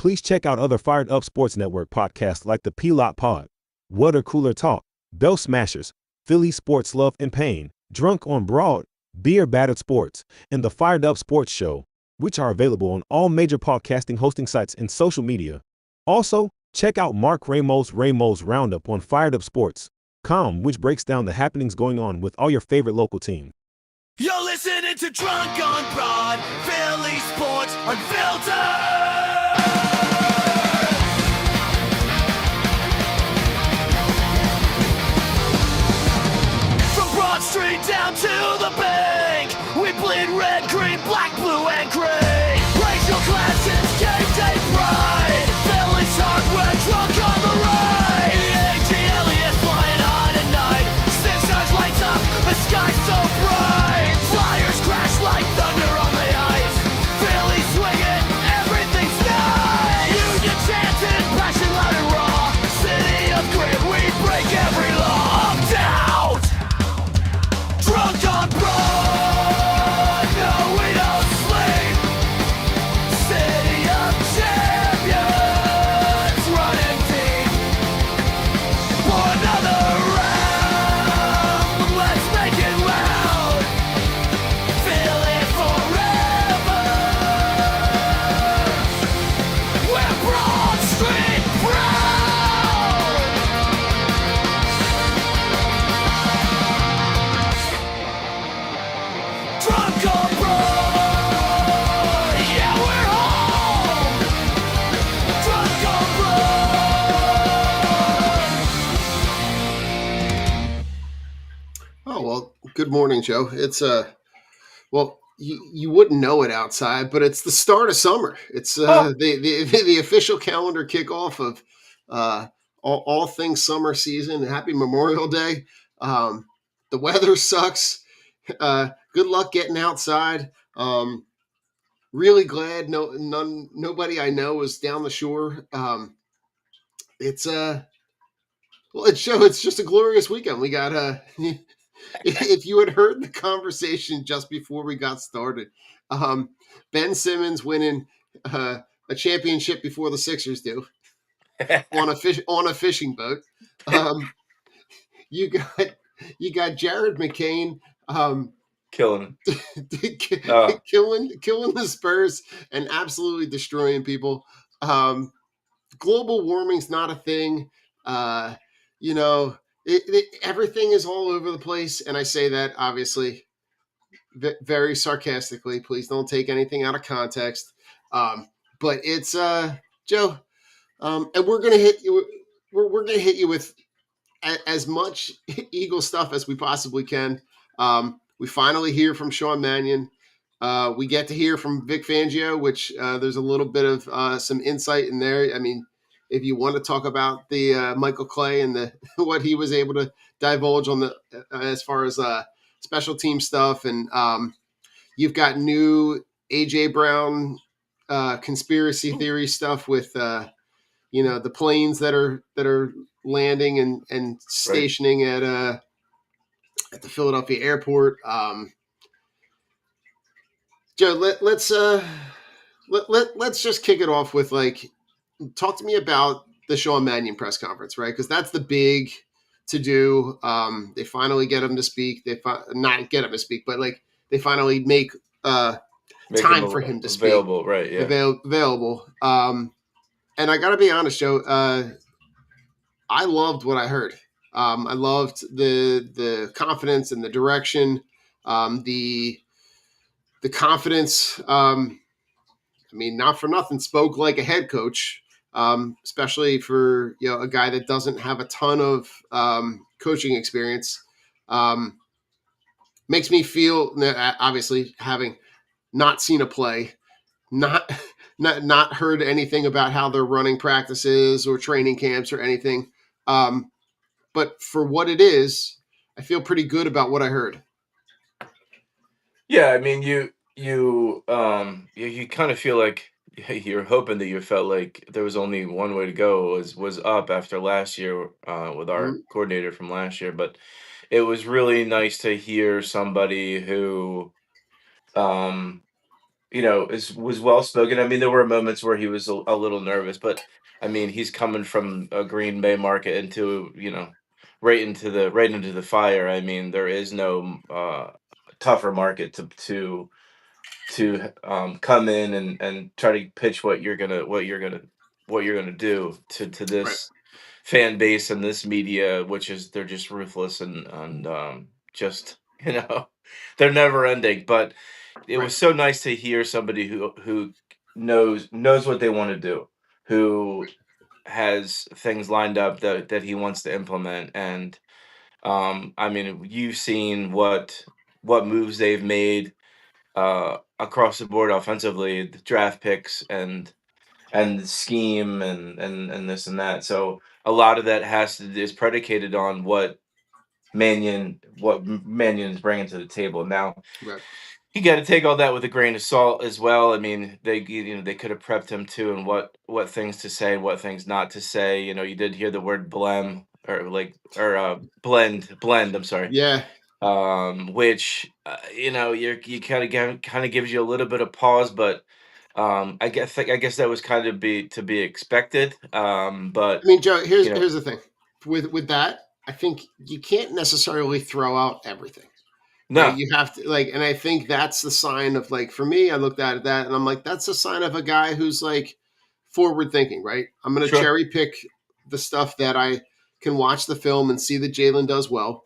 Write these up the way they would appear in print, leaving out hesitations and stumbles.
Please check out other Fired Up Sports Network podcasts like the P-Lot Pod, Water Cooler Talk, Bell Smashers, Philly Sports Love and Pain, Drunk on Broad, Beer Battered Sports, and the Fired Up Sports Show, which are available on all major podcasting hosting sites and social media. Also, check out Mark Ramos' Roundup on firedupsports.com, which breaks down the happenings going on with all your favorite local teams. You're listening to Drunk on Broad, Philly Sports Unfiltered! From Broad Street down to the bank, we bleed red, green, black, blue, and gray. Racial classes, game day pride, Philly's hardware, drunk on the ride. A.G. Elliott flying high tonight, Six Stars lights up, the sky's so bright. Flyers crash like thunder on the ice, Philly swinging, everything's nice. Union chanting, passion loud and raw, city of grit, we break every law. Up, down, drunk on broad, no we don't sleep. City of champions, running deep. For another round, let's make it loud. Feel it forever. We're Broad Street proud. Drunk on Broad, yeah we're home. Drunk on Broad. Oh, well, good morning, Joe. It's well, you wouldn't know it outside, but it's the start of summer. It's the official calendar kickoff of all things summer season. Happy Memorial Day. The weather sucks. Good luck getting outside. Really glad nobody I know is down the shore. It's well, it's just a glorious weekend. We got if you had heard the conversation just before we got started, Ben Simmons winning a championship before the Sixers do on a fishing boat. You got Jared McCain Killing him. killing the Spurs and absolutely destroying people. Global warming's not a thing. Everything is all over the place, and I say that obviously very sarcastically. Please don't take anything out of context. But it's Joe, and we're gonna hit you. We're gonna hit you with as much Eagle stuff as we possibly can. We finally hear from Sean Mannion. We get to hear from Vic Fangio, which there's a little bit of some insight in there. I mean, if you want to talk about the Michael Clay and the what he was able to divulge on the as far as special team stuff, and you've got new AJ Brown conspiracy theory stuff with the planes that are landing and stationing at the Philadelphia airport. Joe, let's just kick it off with talk to me about the Sean Mannion press conference, right? Because that's the big to do. They finally get him to speak. Not get him to speak, but they finally make time for him to speak. Available, right? Yeah, available. And I got to be honest, Joe. I loved what I heard. I loved the confidence and the direction, the confidence. I mean, not for nothing, spoke like a head coach, especially for a guy that doesn't have a ton of coaching experience. Makes me feel, obviously, having not seen a play, not heard anything about how they're running practices or training camps or anything. But for what it is, I feel pretty good about what I heard. Yeah, I mean, you kind of feel like you're hoping that you felt like there was only one way to go was up after last year with our coordinator from last year, but it was really nice to hear somebody who was well spoken. I mean, there were moments where he was a little nervous, but I mean, he's coming from a Green Bay market into right into the fire. I mean, there is no tougher market to come in and try to pitch what you're gonna do to Right. this fan base and this media, which is they're just ruthless and just they're never ending. But it Right. was so nice to hear somebody who knows what they want to do, who has things lined up that he wants to implement. And I mean, you've seen what moves they've made across the board offensively, the draft picks and the scheme and this and that. So a lot of that is predicated on what Mannion is bringing to the table. Now Right. you got to take all that with a grain of salt as well. I mean, they could have prepped him too, and what things to say and what things not to say. You did hear the word blem or blend. I'm sorry. Yeah. Which you kind of gives you a little bit of pause, but I guess that was kind of be to be expected. I But mean, Joe, you know, here's the thing. With that, I think you can't necessarily throw out everything. Right. no, You have to and I think that's the sign of, like, for me, I looked at that and I'm like, that's a sign of a guy who's like forward thinking, right? I'm going to sure, cherry pick the stuff that I can watch the film and see that Jalen does well,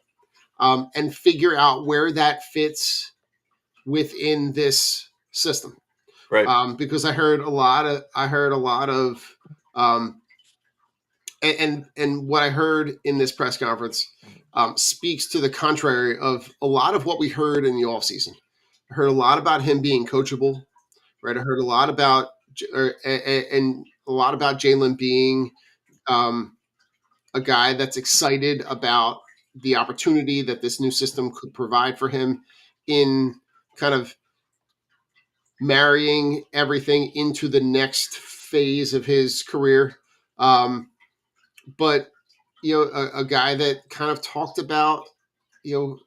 and figure out where that fits within this system. right, Because I heard a lot of, um, and what I heard in this press conference speaks to the contrary of a lot of what we heard in the offseason. I heard a lot about him being coachable, right? I heard a lot about and a lot about Jalen being um, a guy that's excited about the opportunity that this new system could provide for him in kind of marrying everything into the next phase of his career. But a guy that kind of talked about you know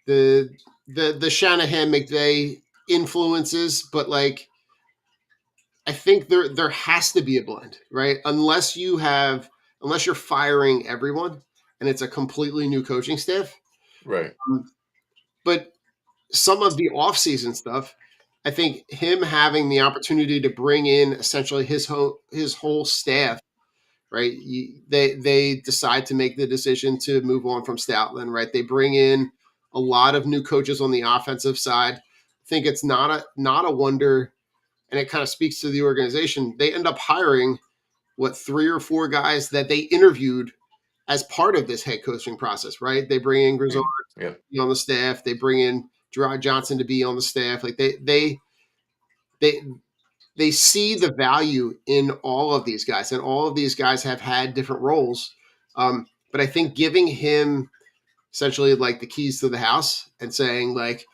the the Shanahan McVay influences, but like I think there has to be a blend, right? Unless you're firing everyone and it's a completely new coaching staff. right, But some of the offseason stuff, I think him having the opportunity to bring in essentially his whole staff, right? They decide to make the decision to move on from Stoutland, right? They bring in a lot of new coaches on the offensive side. I think it's not a wonder, and it kind of speaks to the organization. They end up hiring three or four guys that they interviewed as part of this head coaching process, right? They bring in Grizzard yeah, to be on the staff. They bring in Gerard Johnson to be on the staff. Like they they see the value in all of these guys, and all of these guys have had different roles. But I think giving him essentially like the keys to the house and saying like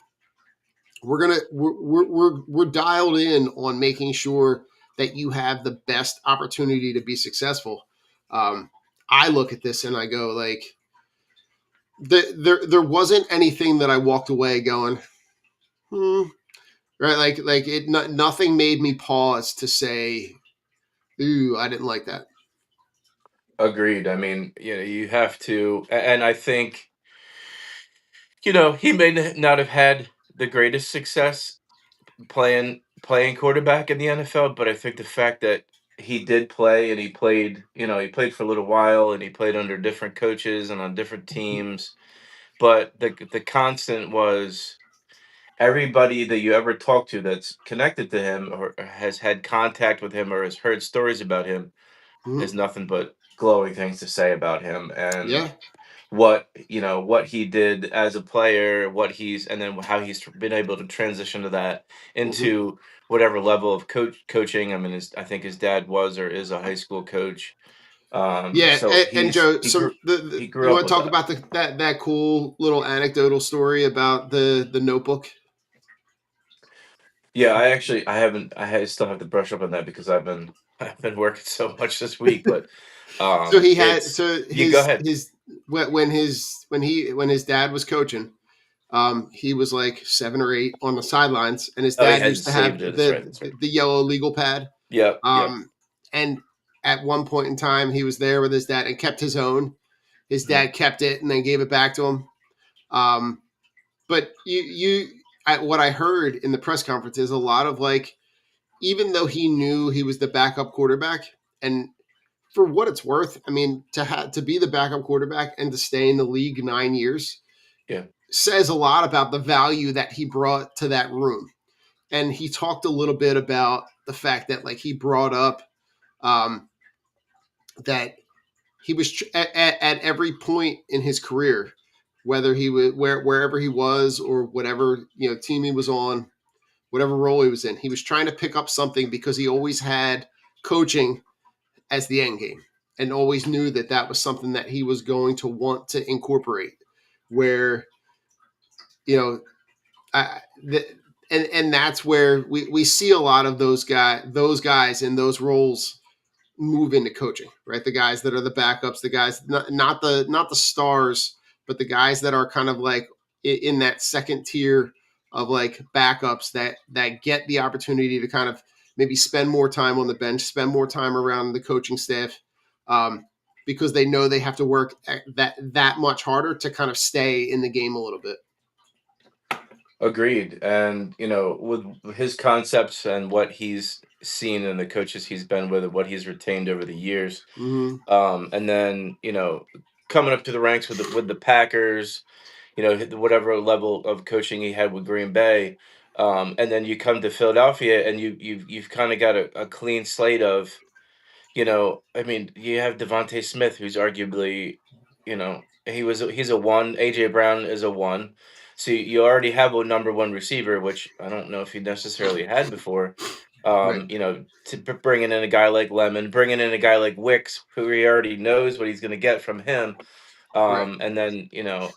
we're dialed in on making sure that you have the best opportunity to be successful. I look at this and I go like there wasn't anything that I walked away going right, like nothing made me pause to say, ooh, I didn't like that. agreed. I mean, you have to, and I think he may not have had the greatest success playing quarterback in the NFL, but I think the fact that he did play and he played for a little while and he played under different coaches and on different teams, but the constant was everybody that you ever talk to that's connected to him or has had contact with him or has heard stories about him Mhm. has nothing but glowing things to say about him and Yeah. what he did as a player, and then how he's been able to transition to that Mhm. into whatever level of coaching. I mean, I think his dad was or is a high school coach. Yeah, So and Joe, he grew he you grew up want to with talk that. about that cool little anecdotal story about the notebook? Yeah, I still have to brush up on that because I've been working so much this week, but So it's you go his ahead. when his dad was coaching, He was like 7 or 8 on the sidelines, and his Oh, he dad hadn't used to have saved it. That's right. That's right. the yellow legal pad. Yep. Yep. And at one point in time, he was there with his dad and kept his own. His Mhm. dad kept it and then gave it back to him. But what I heard in the press conference is a lot of like, even though he knew he was the backup quarterback, and for what it's worth, I mean, to be the backup quarterback and to stay in the league 9 years Yeah. says a lot about the value that he brought to that room. And he talked a little bit about the fact that like he brought up that he was at every point in his career, whether he was wherever he was or whatever team he was on, whatever role he was in, he was trying to pick up something because he always had coaching as the end game and always knew that that was something that he was going to want to incorporate. Where you know, and that's where we see a lot of those guys in those roles move into coaching, right? The guys that are the backups, the guys not the stars, but the guys that are kind of like in that second tier of like backups that get the opportunity to kind of maybe spend more time on the bench, spend more time around the coaching staff, because they know they have to work that much harder to kind of stay in the game a little bit. Agreed. And, with his concepts and what he's seen and the coaches he's been with and what he's retained over the years, Mm-hmm. and then, coming up to the ranks with the Packers, whatever level of coaching he had with Green Bay, and then you come to Philadelphia and you've kind of got a clean slate of, I mean, you have Devontae Smith, who's arguably, he's a one. AJ Brown is a one. So you already have a number one receiver, which I don't know if you necessarily had before. Right. Bringing in a guy like Lemon, bringing in a guy like Wicks, who he already knows what he's going to get from him. Right. And then,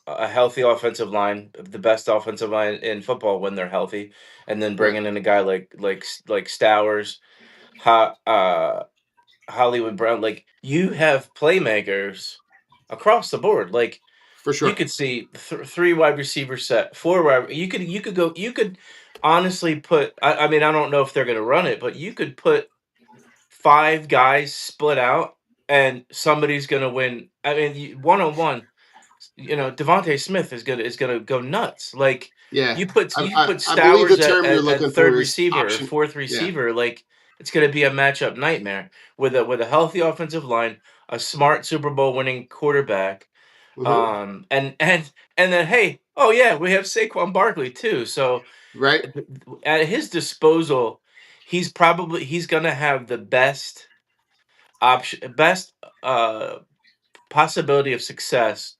a healthy offensive line, the best offensive line in football when they're healthy, and then Right. bringing in a guy like Stowers, ha, Hollywood Brown, like you have playmakers across the board. Like For you sure. could see three wide receiver set, four wide. You could honestly put. I mean, I don't know if they're going to run it, but you could put five guys split out, and somebody's going to win. I mean, 1-on-1. Devontae Smith is gonna go nuts. Like Yeah. you put I believe the Stowers term you're at looking third for is receiver or option. fourth Yeah. receiver. Like it's gonna be a matchup nightmare with a healthy offensive line, a smart Super Bowl winning quarterback, Mm-hmm. and then hey, oh yeah, we have Saquon Barkley too. So Right. at his disposal, he's gonna have the best uh possibility of success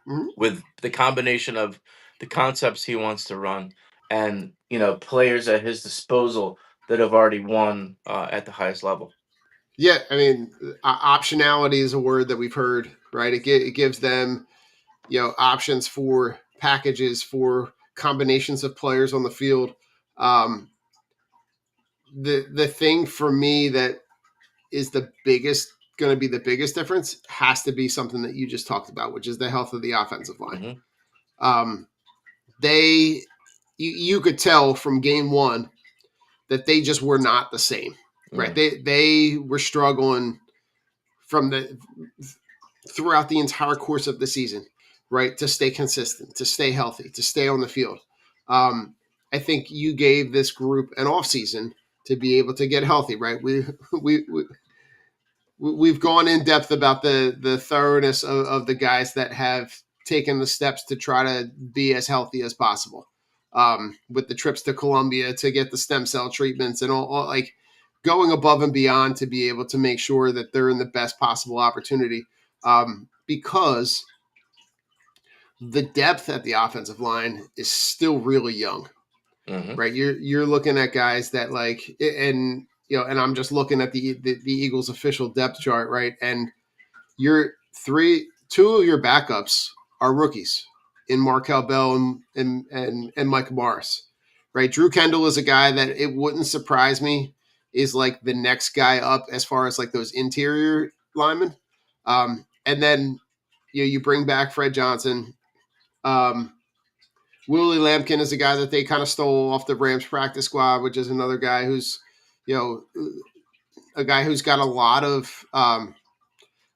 Mm-hmm. with the combination of the concepts he wants to run and players at his disposal that have already won at the highest level. Yeah, I mean, optionality is a word that we've heard, right? It gives them, options for packages for combinations of players on the field. Um, the thing for me that is going to be the biggest difference has to be something that you just talked about, which is the health of the offensive line. Hmm. Um, you could tell from game one that they just were not the same, right? Mm. They were struggling from throughout the entire course of the season, right? To stay consistent, to stay healthy, to stay on the field. I think you gave this group an off season to be able to get healthy, right? We've gone in depth about the thoroughness of the guys that have taken the steps to try to be as healthy as possible. With the trips to Colombia to get the stem cell treatments and all like going above and beyond to be able to make sure that they're in the best possible opportunity. Because the depth at the offensive line is still really young, Hmm. right? You're looking at guys that like, and and I'm just looking at the Eagles official depth chart, right? And two of your backups are rookies in Markel Bell and Mike Morris, right? Drew Kendall is a guy that it wouldn't surprise me is like the next guy up as far as like those interior linemen. And then you bring back Fred Johnson. Um, Willie Lampkin is a guy that they kind of stole off the Rams practice squad, which is another guy who's, a guy who's got a lot of, I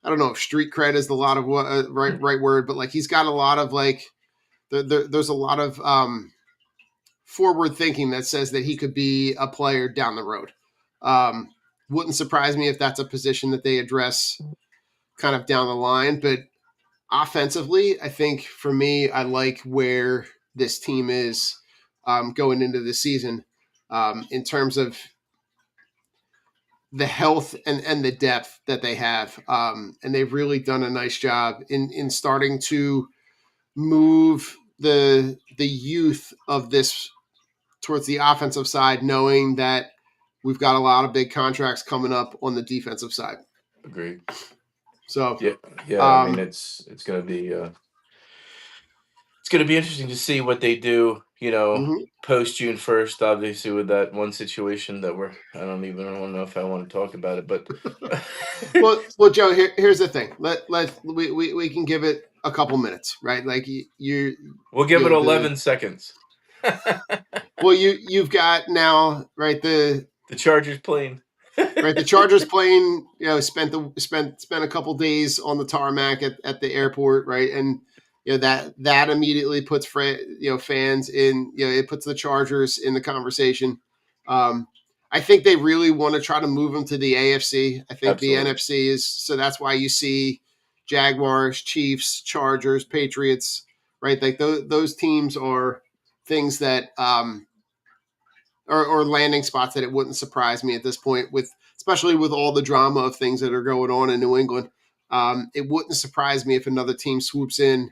don't know if street cred is the lot of what right word, but like he's got a lot of like there's a lot of forward thinking that says that he could be a player down the road. Wouldn't surprise me if that's a position that they address kind of down the line. But offensively, I think for me, I like where this team is going into the season in terms of the health and the depth that they have. And they've really done a nice job in starting to move the youth of this towards the offensive side, knowing that we've got a lot of big contracts coming up on the defensive side. Agreed. So Yeah. I mean, it's gonna be it's gonna be interesting to see what they do. mhm. Post June 1st, obviously, with that one situation that I don't even know if I want to talk about it, but well, Joe, here's the thing. We can give it a couple minutes, right? Like we'll give it the 11 seconds. well, you've got now, right, the Chargers plane. right, the Chargers plane, spent a couple days on the tarmac at the airport, right, and that immediately puts fans in, it puts the Chargers in the conversation. I think they really want to try to move them to the AFC. I think the Absolutely. NFC is, so that's why you see Jaguars, Chiefs, Chargers, Patriots, right? Like those teams are things that or landing spots that it wouldn't surprise me at this point, especially with all the drama of things that are going on in New England. It wouldn't surprise me if another team swoops in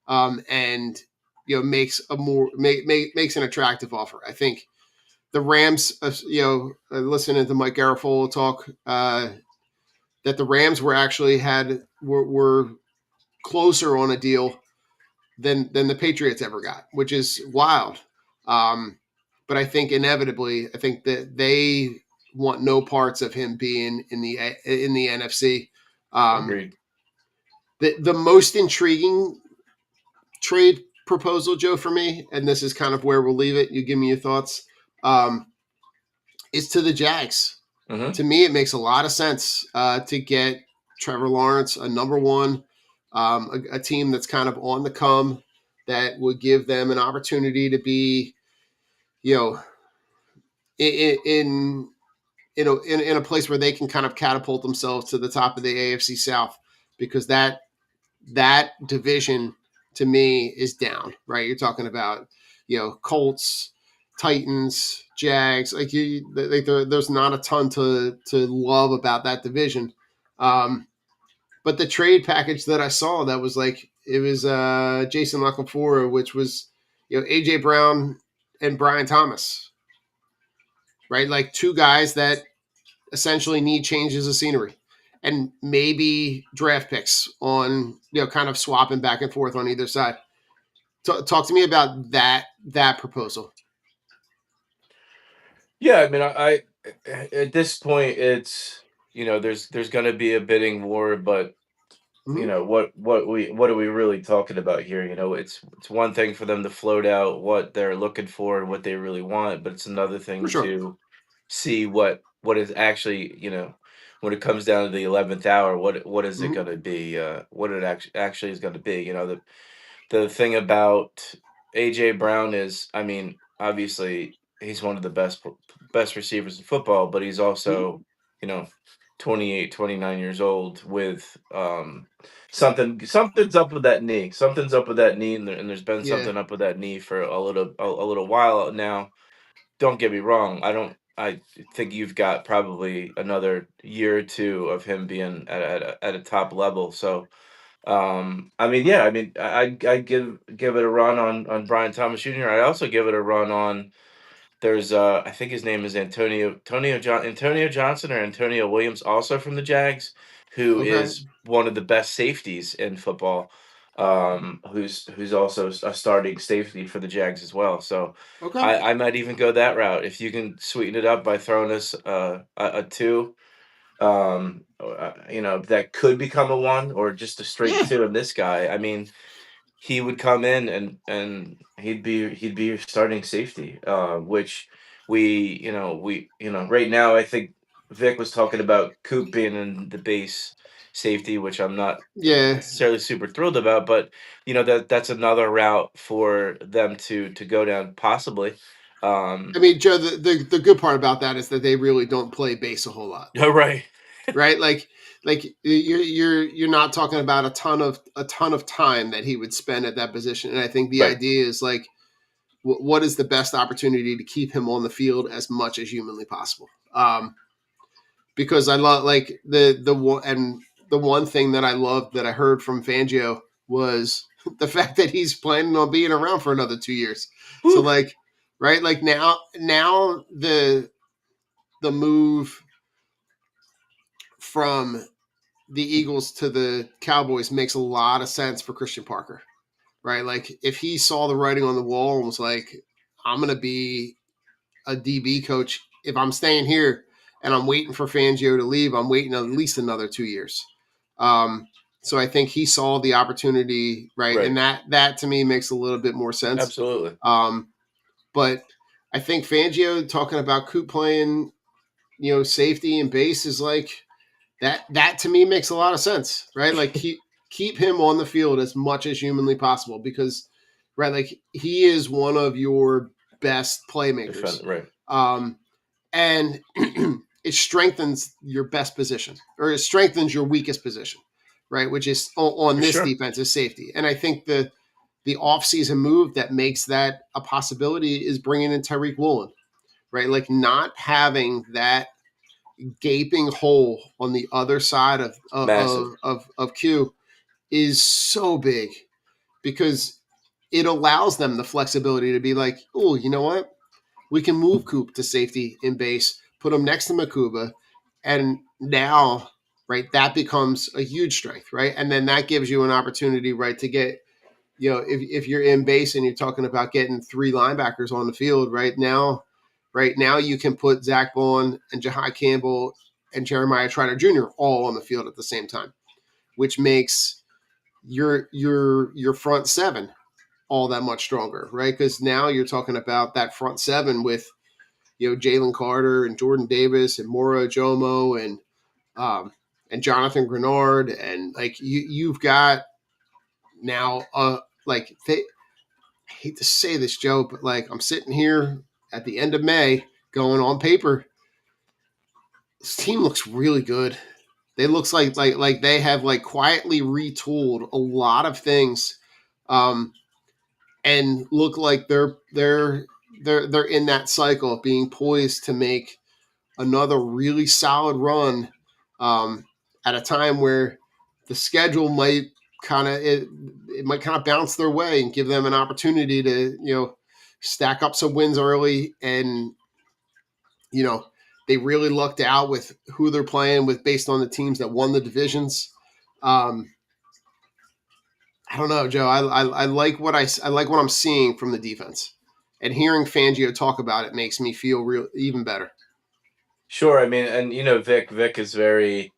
and makes an attractive offer. I think the Rams, listening to Mike Garafolo talk, that the Rams were closer on a deal than the Patriots ever got, which is wild. But I think inevitably, I think that they want no parts of him being in the NFC. Agreed. The most intriguing trade proposal, Joe, for me, and this is kind of where we'll leave it. You give me your thoughts. Is to the Jags. Mm-hmm. To me, it makes a lot of sense to get Trevor Lawrence, a number one, a team that's kind of on the come, that would give them an opportunity to be, in a place where they can kind of catapult themselves to the top of the AFC South, because that division to me is down, right? You're talking about, Colts, Titans, Jags, there's not a ton to love about that division. But the trade package that I saw, that was like, it was Jason LaCanfora, which was, AJ Brown and Brian Thomas, right? Like two guys that essentially need changes of scenery, and maybe draft picks on, kind of swapping back and forth on either side. Talk to me about that proposal. Yeah, I mean, I at this point, it's there's going to be a bidding war, but Mm-hmm. what are we really talking about here? It's one thing for them to float out what they're looking for and what they really want, but it's another For thing sure. to see what is actually, when it comes down to the 11th hour, what is it Mm-hmm. going to be? What it actually is going to be? The thing about AJ Brown is, I mean, obviously he's one of the best receivers in football, but he's Mm-hmm. also, you know, 28, 29 years old with something's up with that knee. Something's up with that knee, and there's been Yeah. something up with that knee for a little while now. Don't get me wrong. I think you've got probably another year or two of him being at a top level. So I mean, yeah, I mean, I give it a run on Brian Thomas Jr. I also give it a run on. There's I think his name is Antonio Johnson or Antonio Williams, also from the Jags, who Okay. is one of the best safeties in football. Who's also a starting safety for the Jags as well. So Okay. I might even go that route if you can sweeten it up by throwing us a two, that could become a one or just a straight Yeah. two in this guy. I mean, he would come in and he'd be your starting safety, which we right now I think Vic was talking about Coop being in the base safety, which I'm not Yeah. necessarily super thrilled about, but that's another route for them to go down possibly. I mean, Joe, the good part about that is that they really don't play base a whole lot, Yeah, right, right? Like you're not talking about a ton of time that he would spend at that position. And I think the right, idea is like, what is the best opportunity to keep him on the field as much as humanly possible? Because I love like the one thing that I loved that I heard from Fangio was the fact that he's planning on being around for another 2 years. So Whew. like, right, like now the move from the Eagles to the Cowboys makes a lot of sense for Christian Parker, right? Like if he saw the writing on the wall and was like, I'm gonna be a DB coach if I'm staying here and I'm waiting for Fangio to leave, I'm waiting at least another 2 years. Um, so I think he saw the opportunity, right? And Right, that to me makes a little bit more sense. absolutely, Um, but I think Fangio talking about Coop playing, safety and base is like that to me makes a lot of sense, right? Like keep him on the field as much as humanly possible because right, like he is one of your best playmakers. defend right Um, and it strengthens your best position or it strengthens your weakest position, right? Which is on for this sure. defense is safety. And I think the offseason move that makes that a possibility is bringing in Tyreek Woolen, right? Like not having that gaping hole on the other side Massive. of Q is so big because it allows them the flexibility to be like, oh, you know what? We can move Coop to safety in base, put him next to Makuba, and now, right, that becomes a huge strength, right? And then that gives you an opportunity, right, to get, if you're in base and you're talking about getting three linebackers on the field, right now you can put Zach Bowen and Jahai Campbell and Jeremiah Trotter Jr. all on the field at the same time, which makes your front seven all that much stronger, right? Because now you're talking about that front seven with Jalen Carter and Jordan Davis and Mora Jomo and Jonathan Grenard and like you've got now like they I hate to say this, Joe, but like I'm sitting here at the end of May going on paper. This team looks really good. They looks like they have like quietly retooled a lot of things, um, and look like they're in that cycle of being poised to make another really solid run at a time where the schedule might it might kind of bounce their way and give them an opportunity to stack up some wins early and you know they really lucked out with who they're playing with based on the teams that won the divisions. Um, I don't know, Joe. I like I like what I'm seeing from the defense, and hearing Fangio talk about it makes me feel real even better. Sure, I mean, and Vic is very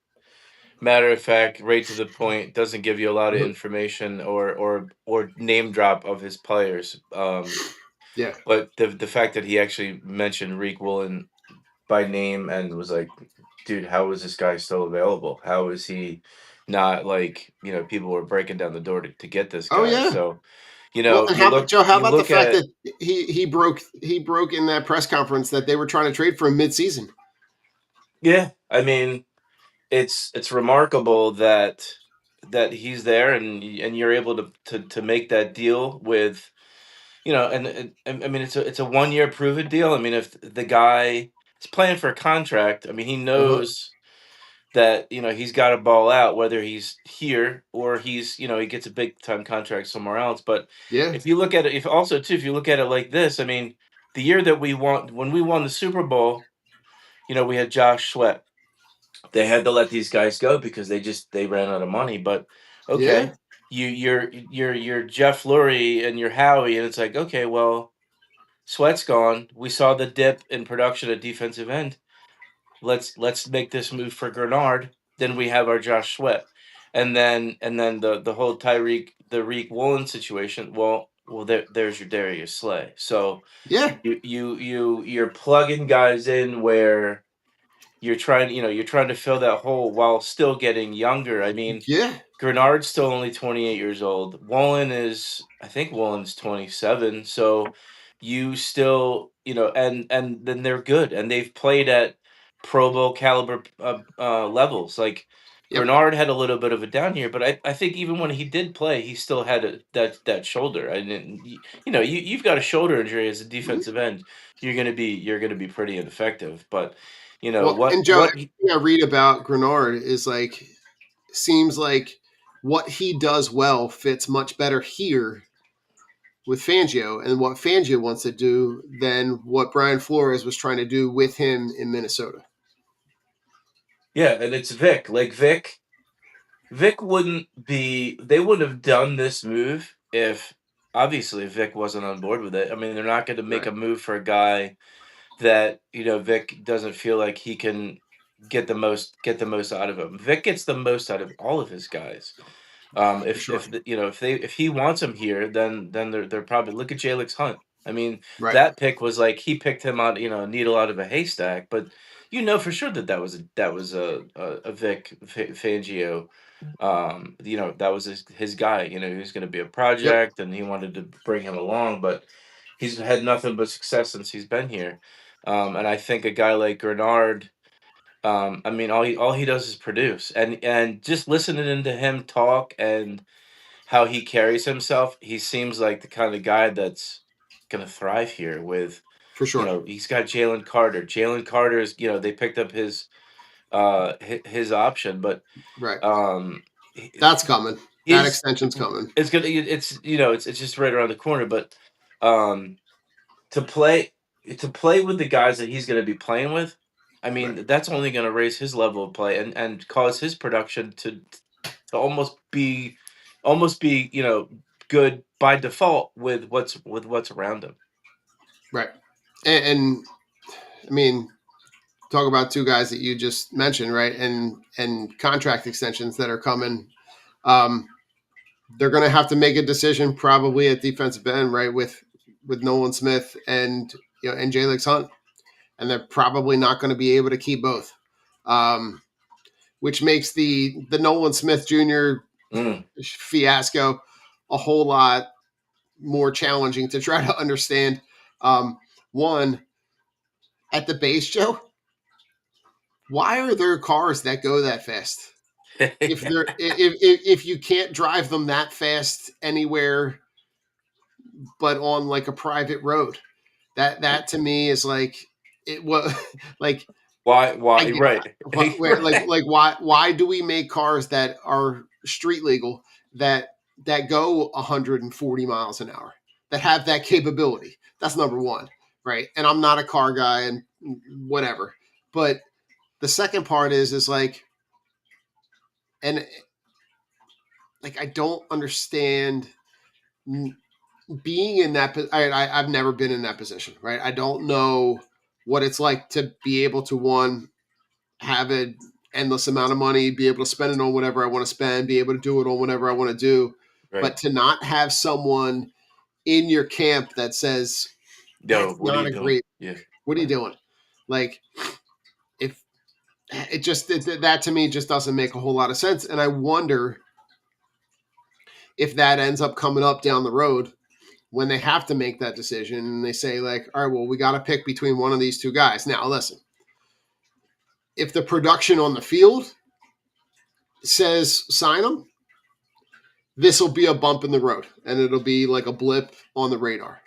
matter of fact, right to the point, doesn't give you a lot of information or name drop of his players. Yeah, But the fact that he actually mentioned Reek Woolen by name and was like, dude, how is this guy still available? How is he not like, people were breaking down the door to get this oh guy. yeah. So, Well, and how, Joe? How you about the look fact at that he broke in that press conference that they were trying to trade for him midseason? yeah, I mean, it's remarkable that he's there and you're able to make that deal with and I mean it's a 1 year prove it deal. I mean if the guy is playing for a contract, I mean he Uh huh. knows that he's got to ball out whether he's here or he's he gets a big time contract somewhere else. But Yeah. if you look at it, if you look at it like this, I mean the year that we won when we won the Super Bowl, we had Josh Sweat. They had to let these guys go because they ran out of money. But Yeah. okay, you're Jeff Lurie and you're Howie, and it's like okay, well, Sweat's gone. We saw the dip in production at defensive end. Let's make this move for Grenard. Then we have our Josh Sweat, and then the whole the Reek Woolen situation. Well, there's your Darius Slay. So Yeah, you're plugging guys in where you're trying to fill that hole while still getting younger. I mean, yeah, Grenard's still only 28 years old. I think Woolen's 27. So you still, and then they're good and they've played at Pro Bowl caliber levels. Like yep. Grenard had a little bit of a down year, but I think even when he did play, he still had that shoulder. I didn't, you've got a shoulder injury as a Mhm. defensive end, you're gonna be pretty ineffective. But Well, what and Joe, he, everything I read about Grenard is like seems like what he does well fits much better here with Fangio and what Fangio wants to do than what Brian Flores was trying to do with him in Minnesota. yeah, and it's Vic. Like Vic they wouldn't have done this move if obviously Vic wasn't on board with it. I mean, they're not going to make Right. a move for a guy that, Vic doesn't feel like he can get the most out of him. Vic gets the most out of all of his guys. For sure. If he wants him here, then they're probably look at Jalix Hunt. I mean, Right. that pick was like he picked him out, a needle out of a haystack, but for sure that was a Vic Fangio. That was his guy. He was going to be a Yep. project, and he wanted to bring him along, but he's had nothing but success since he's been here. And I think a guy like Grenard, I mean, all he does is produce, and just listening to him talk and how he carries himself, he seems like the kind of guy that's gonna thrive here. For sure. He's got Jalen Carter. Jalen Carter is, they picked up his option, but Right. um, he- That's coming. That he's extension's coming. it's gonna it's just right around the corner, but um, to play to play with the guys that he's going to be playing with, I Right. mean, that's only going to raise his level of play and cause his production to almost be good by default with what's around him. Right. And I mean, talk about two guys that you just mentioned, right? And contract extensions that are coming. Um, they're going to have to make a decision probably at defensive end, right? With Nolan Smith and and Jalix Hunt, and they're probably not going to be able to keep both, which makes the Nolan Smith Jr. Mm. fiasco a whole lot more challenging to try to understand. One at the base, Joe. Why are there cars that go that fast? If you can't drive them that fast anywhere but on like a private road, that to me is like it was like I Why get right. where like why do we make cars that are street legal that go 140 miles an hour that have that capability? That's number one, right? And I'm not a car guy and whatever, but the second part is like and like I don't understand being in that. I've never been in that position, right? I don't know what it's like to be able to one have an endless amount of money, be able to spend it on whatever I want to spend, be able to do it on whatever I want to do, Right. but to not have someone in your camp that says Yo, that's what are not you a doing? great. Yeah. What are you Right. doing? Like if that to me just doesn't make a whole lot of sense, and I wonder if that ends up coming up down the road when they have to make that decision and they say like, all right, well, we got to pick between one of these two guys. Now, listen, if the production on the field says sign them, this will be a bump in the road and it'll be like a blip on the radar.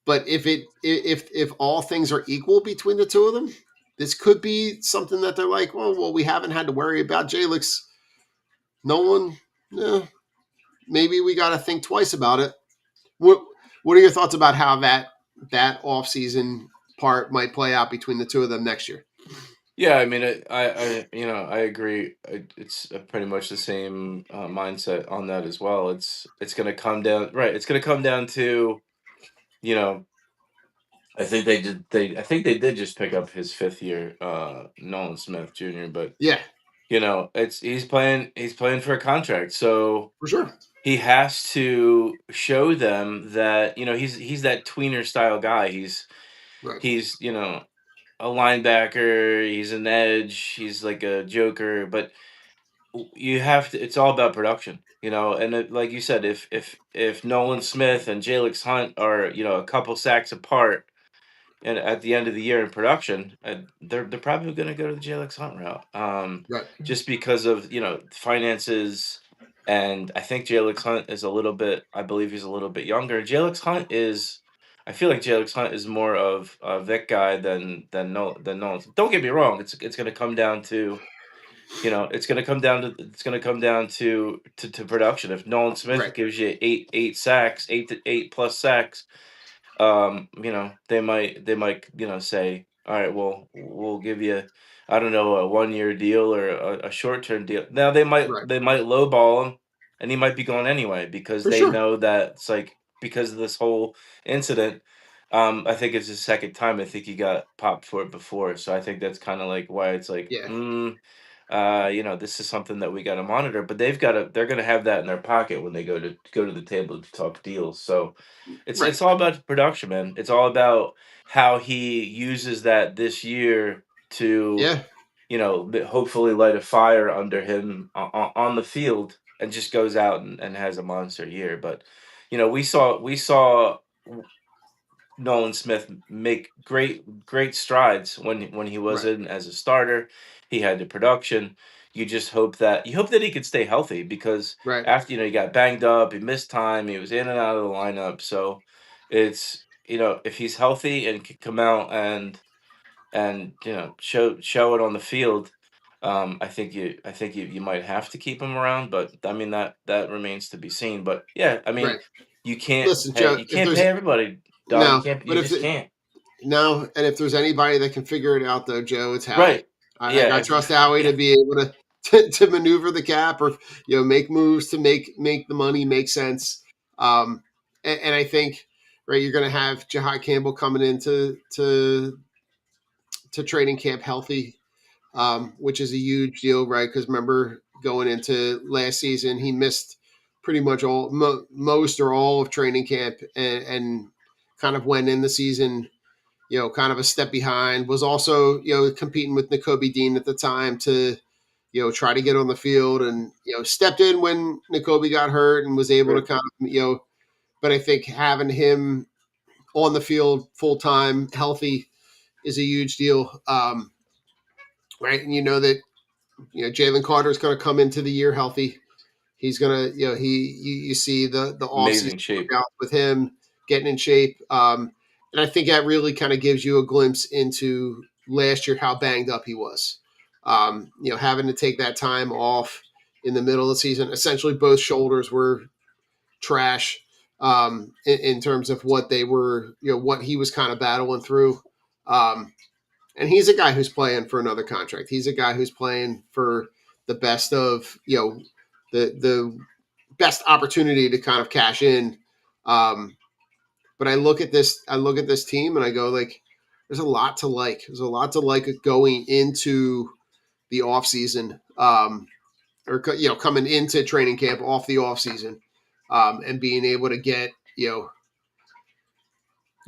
But if all things are equal between the two of them, this could be something that they're like, well, we haven't had to worry about Jalix. No one, eh, maybe we got to think twice about it. What are your thoughts about how that off season part might play out between the two of them next year? Yeah, I mean, I agree. It's pretty much the same mindset on that as well. It's going to come down, right? It's going to come down to, you know, I think they did just pick up his fifth year, Nolan Smith Jr. But Yeah, he's playing for a contract, so For sure. he has to show them that he's that tweener style guy. Right. He's a linebacker. He's an edge. He's like a joker, but you have to. It's all about production, And like you said, if Nolan Smith and Jalen Hunt are a couple sacks apart, and at the end of the year in production, they're probably going to go to the Jalen Hunt route, Right. just because of finances, and I think Jalen Hunt is a little bit. I believe he's a little bit younger. Jalen Hunt is. I feel like Jalen Hunt is more of a Vic guy than Nolan. Don't get me wrong. It's going to come down to to production. If Nolan Smith Right. gives you eight sacks, 8 plus sacks, they might say, all right, well, we'll give you, I don't know, a 1 year deal or a short term deal. Now Right. they might lowball him, and he might be gone anyway because For they sure. know that it's like because of this whole incident. I think it's his second time. I think he got popped for it before, so I think that's kind of like why it's like, Yeah. this is something that we got to monitor. But they're gonna have that in their pocket when they go to the table to talk deals. So Right. it's all about the production, man. It's all about how he uses that this year to, Yeah. hopefully light a fire under him on the field and just goes out and has a monster year. But, we saw Nolan Smith make great strides when he was Right. in as a starter. He had the production. You hope that he could stay healthy because Right. after he got banged up, he missed time, he was in and out of the lineup. So it's if he's healthy and can come out and show it on the field, I think you might have to keep him around, but I mean that remains to be seen. But yeah, I mean Right. you can't Listen, pay Joe, you if can't there's pay everybody, dog. no, but You if just can't. no, and if there's anybody that can figure it out, though, Joe, it's Howie. Right. I Yeah, trust Howie to be able to maneuver the cap or make moves to make the money make sense. And I think right, you're going to have Jahai Campbell coming into to training camp healthy, which is a huge deal, right? Because remember going into last season, he missed pretty much most or all of training camp, and kind of went in the season kind of a step behind, was also, competing with Nakobe Dean at the time to, try to get on the field and, stepped in when Nakobe got hurt and was able to right. kind of, but I think having him on the field full time, healthy, is a huge deal. Right. And that, Jalen Carter is going to come into the year healthy. He's gonna, you see the offseason Amazing shape. workout with him getting in shape, and I think that really kind of gives you a glimpse into last year how banged up he was. Having to take that time off in the middle of the season, essentially both shoulders were trash, in terms of what they were, what he was kind of battling through. And he's a guy who's playing for another contract. He's a guy who's playing for the best of, the best opportunity to kind of cash in. But I look at this team and I go like, there's a lot to like. There's a lot to like going into the off season, or coming into training camp off the off season, and being able to get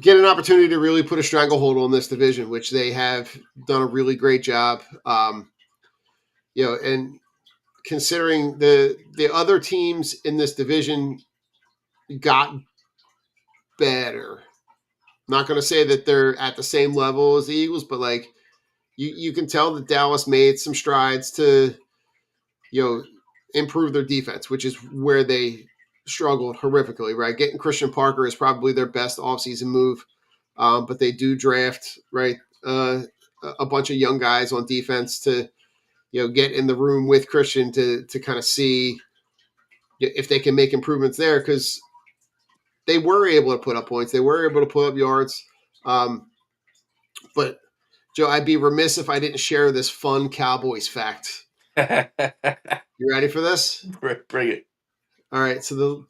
an opportunity to really put a stranglehold on this division, which they have done a really great job. And considering the other teams in this division got better. I'm not going to say that they're at the same level as the Eagles, but like you can tell that Dallas made some strides to improve their defense, which is where they struggled horrifically. Right, getting Christian Parker is probably their best offseason move, but they do draft uh, a bunch of young guys on defense to get in the room with Christian to kind of see if they can make improvements there, because they were able to put up points, they were able to put up yards. But Joe, I'd be remiss if I didn't share this fun Cowboys fact. You ready for this? Bring it. All right. So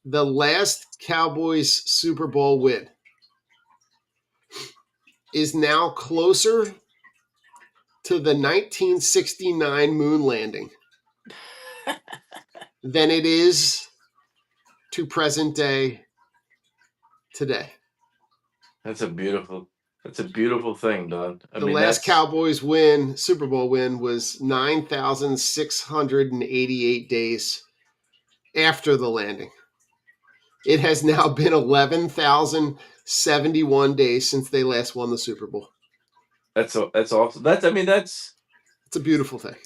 the last Cowboys Super Bowl win is now closer to the 1969 moon landing than it is to present day today. That's a beautiful thing, Don. I The mean, last that's Cowboys Super Bowl win, was 9,688 days after the landing. It has now been 11,071 days since they last won the Super Bowl. that's awesome. That's It's a beautiful thing.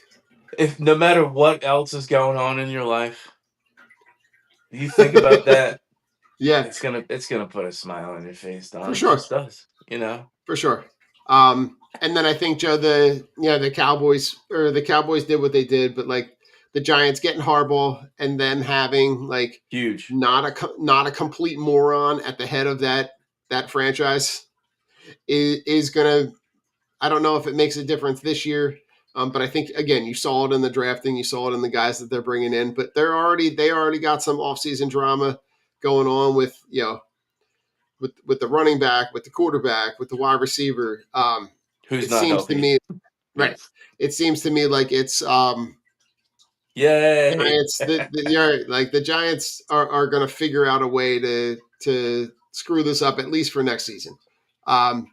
if no matter what else is going on in your life, you think about that, Yeah, it's gonna put a smile on your face, for Don. It sure. just does, you know. For sure. And then I think, Joe, the Cowboys did what they did, but like the Giants getting Harbaugh and then having like Huge. not a complete moron at the head of that franchise is gonna. I don't know if it makes a difference this year, but I think again you saw it in the drafting, you saw it in the guys that they're bringing in, but they already got some offseason drama going on with with the running back, with the quarterback, with the wide receiver. Who's It not seems to healthy? me, right? Yes. It seems to me like it's Yay. Giants. You're right, like the Giants are going to figure out a way to screw this up at least for next season. Um,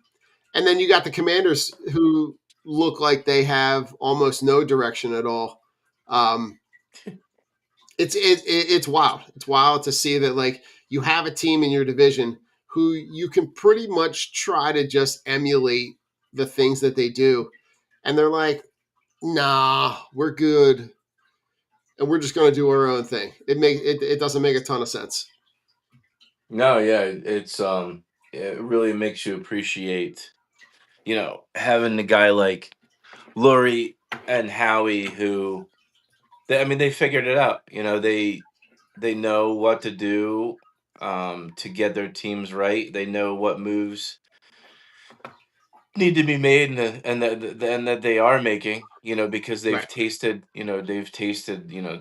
and then you got the Commanders who look like they have almost no direction at all. Um, it's wild. It's wild to see that like you have a team in your division who you can pretty much try to just emulate the things that they do, and they're like, "Nah, we're good, and we're just going to do our own thing." It doesn't make a ton of sense. No, yeah, it really makes you appreciate, having a guy like Lurie and Howie who they figured it out. They know what to do to get their teams right. They know what moves need to be made and that they are making, because Right, they've tasted,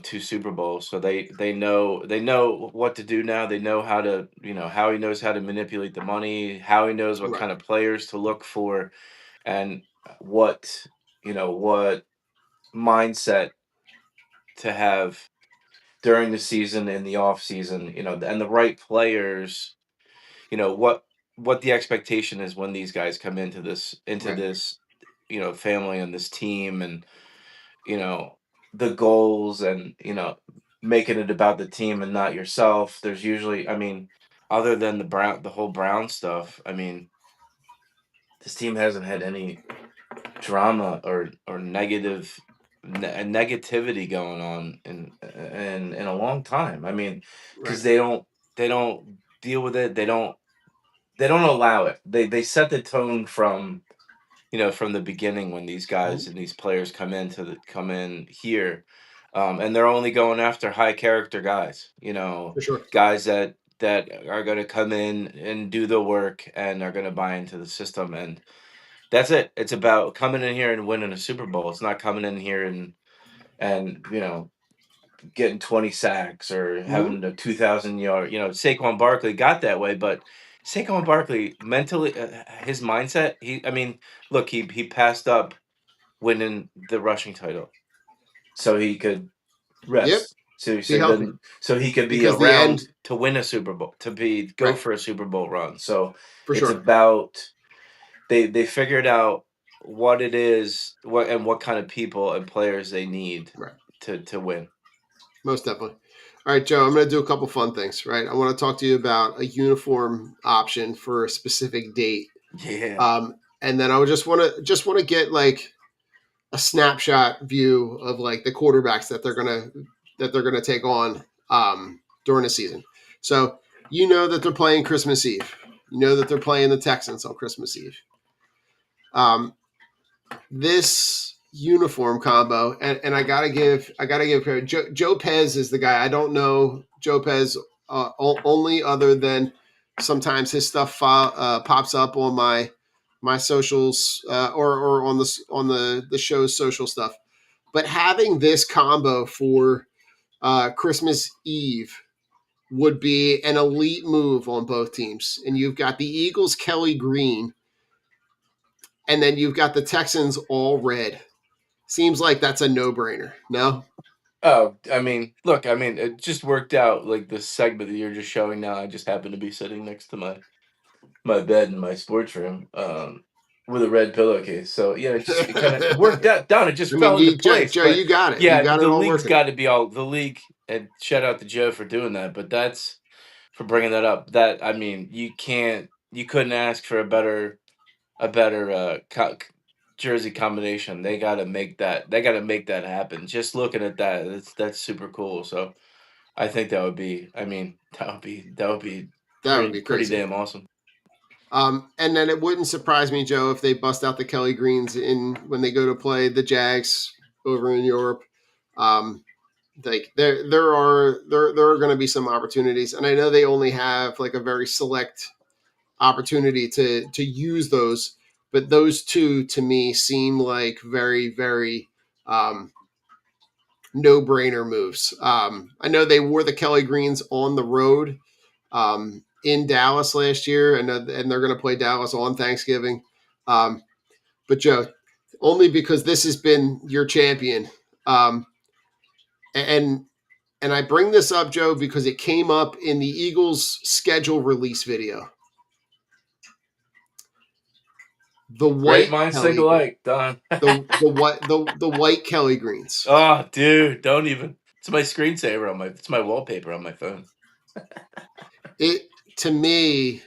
2 Super Bowls. So they know what to do now. They know how to, how he knows how to manipulate the money, how he knows what right, kind of players to look for and what mindset to have during the season and the off season, and the right players, what the expectation is when these guys come into right, this family and this team and you know the goals and making it about the team and not yourself. There's usually, other than the whole Brown stuff, this team hasn't had any drama or negativity going on in a long time. right. Because they don't deal with it. They don't allow it. They set the tone from the beginning when these guys Mhm. and these players come in here, and they're only going after high character guys. For sure. Guys that are going to come in and do the work and are going to buy into the system, and that's it. It's about coming in here and winning a Super Bowl. It's not coming in here and getting 20 sacks or Mhm. having a 2,000 yard. Saquon Barkley got that way, but Saquon Barkley mentally, his mindset. Look, he passed up winning the rushing title so he could Yep. rest. So Be so healthy then so he could be because the end. around to win a Super Bowl, to be go Right. for a Super Bowl run. So For it's sure. about they figured out what it is, what kind of people and players they need Right. to win. Most definitely. All right, Joe, I'm going to do a couple fun things, right? I want to talk to you about a uniform option for a specific date. Yeah. And then I would just want to get like a snapshot view of like the quarterbacks that they're gonna take on during the season. So you know that they're playing Christmas Eve. You know that they're playing the Texans on Christmas Eve. Um, this uniform combo, and I gotta give credit. Joe Pez is the guy. I don't know Joe Pez only other than sometimes his stuff pops up on my socials or on the show's social stuff. But having this combo for Christmas Eve would be an elite move on both teams. And you've got the Eagles' Kelly Green and then you've got the Texans all red. Seems like that's a no-brainer. No? Oh, I mean, look, I mean, it just worked out. Like the segment that you're just showing now, I just happen to be sitting next to my bed in my sports room, with a red pillowcase. So yeah, it kind of worked out. Down, it just I mean, fell into place. Joe, But you got it. You yeah, got it the all league's working. got to be all the league. And shout out to Joe for doing that. But that's for bringing that up. That I mean, you couldn't ask for a better jersey combination. They got to make that. They got to make that happen. Just looking at that, that's super cool. So I think that would be. I mean, that would be That would pretty be pretty crazy. damn awesome. And then it wouldn't surprise me, Joe, if they bust out the Kelly Greens in when they go to play the Jags over in Europe. Like there are going to be some opportunities, and I know they only have like a very select opportunity to use those, but those two to me seem like very no brainer moves. I know they wore the Kelly Greens on the road in Dallas last year, and they're going to play Dallas on Thanksgiving. But Joe, only because this has been your champion, um, and and I bring this up, Joe, because it came up in the Eagles' schedule release video. The Great white minds think Kelly, alike, Don. the white Kelly Greens. Oh, dude, don't even. It's my screensaver on my. It's my wallpaper on my phone. It to me,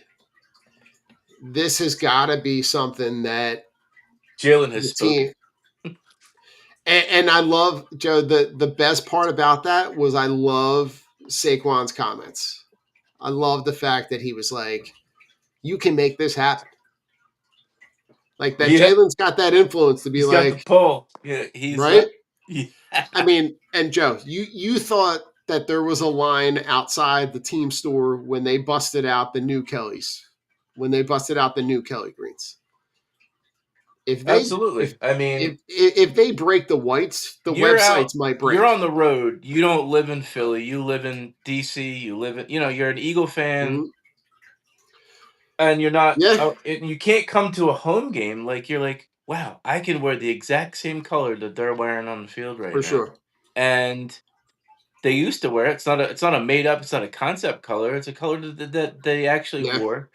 this has got to be something that Jalen has the spoken. team. And I love Joe. The best part about that was I love Saquon's comments. I love the fact that he was like, "You can make this happen." Like that, Yeah, Jalen's got that influence to be he's got the like, pull. Yeah, he's right? yeah. I mean, and Joe, you thought that there was a line outside the team store when they busted out the new Kellys, when they busted out the new Kelly Greens. If they if Absolutely. I mean, if they break the whites, the you're out. websites might You're break. on the road. You don't live in Philly. You live in DC. You live in. You're an Eagle fan, Mhm. and you're not. Yeah, And you can't come to a home game like you're like, wow, I can wear the exact same color that they're wearing on the field right for now, sure. and they used to wear it. It's not a made up. It's not a concept color. It's a color that they actually Yeah, wore.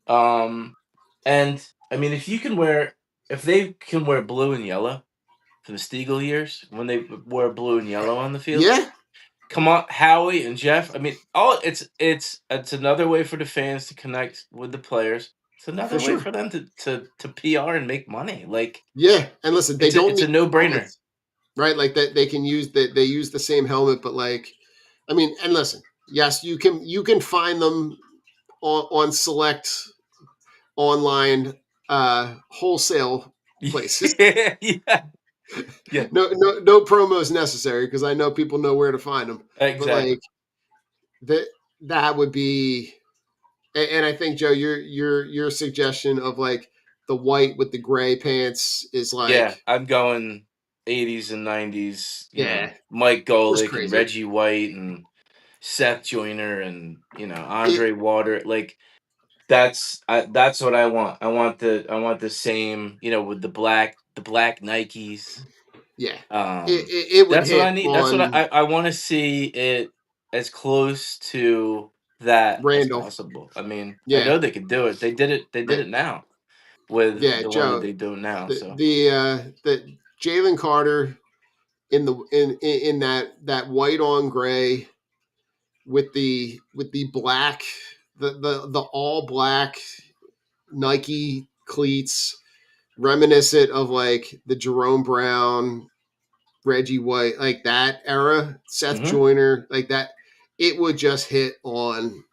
Um, and I mean, if they can wear blue and yellow for the Stiegel years when they wore blue and yellow on the field, yeah, come on, Howie and Jeff. I mean, all it's another way for the fans to connect with the players. It's for another way sure. for them to PR and make money. Like Yeah, and listen, they don't it's need a no brainer. helmets, right? Like that they can use that they use the same helmet, but like, I mean, and listen, yes, you can find them on select online wholesale places. Yeah, yeah, yeah, No promos necessary because I know people know where to find them. But exactly. like that that would be, and I think Joe, your suggestion of like the white with the gray pants is Yeah, like, I'm going 80s and 90s, yeah, Mike just Golick and crazy. Reggie White and Seth Joyner and, It Andre Water. Like that's what I want. I want the same, with the black Nikes. yeah, Um it would that's what I hit need. That's what on I want to see it as close to that as Randall. possible. I mean, I Yeah, know they could do it. They did right. it now with Yeah, the one that Joe. they do now. So The Jalen Carter in that white on gray with the black the all black Nike cleats, reminiscent of like the Jerome Brown, Reggie White, like that era, Seth mhm. Joyner, like that. It would just hit on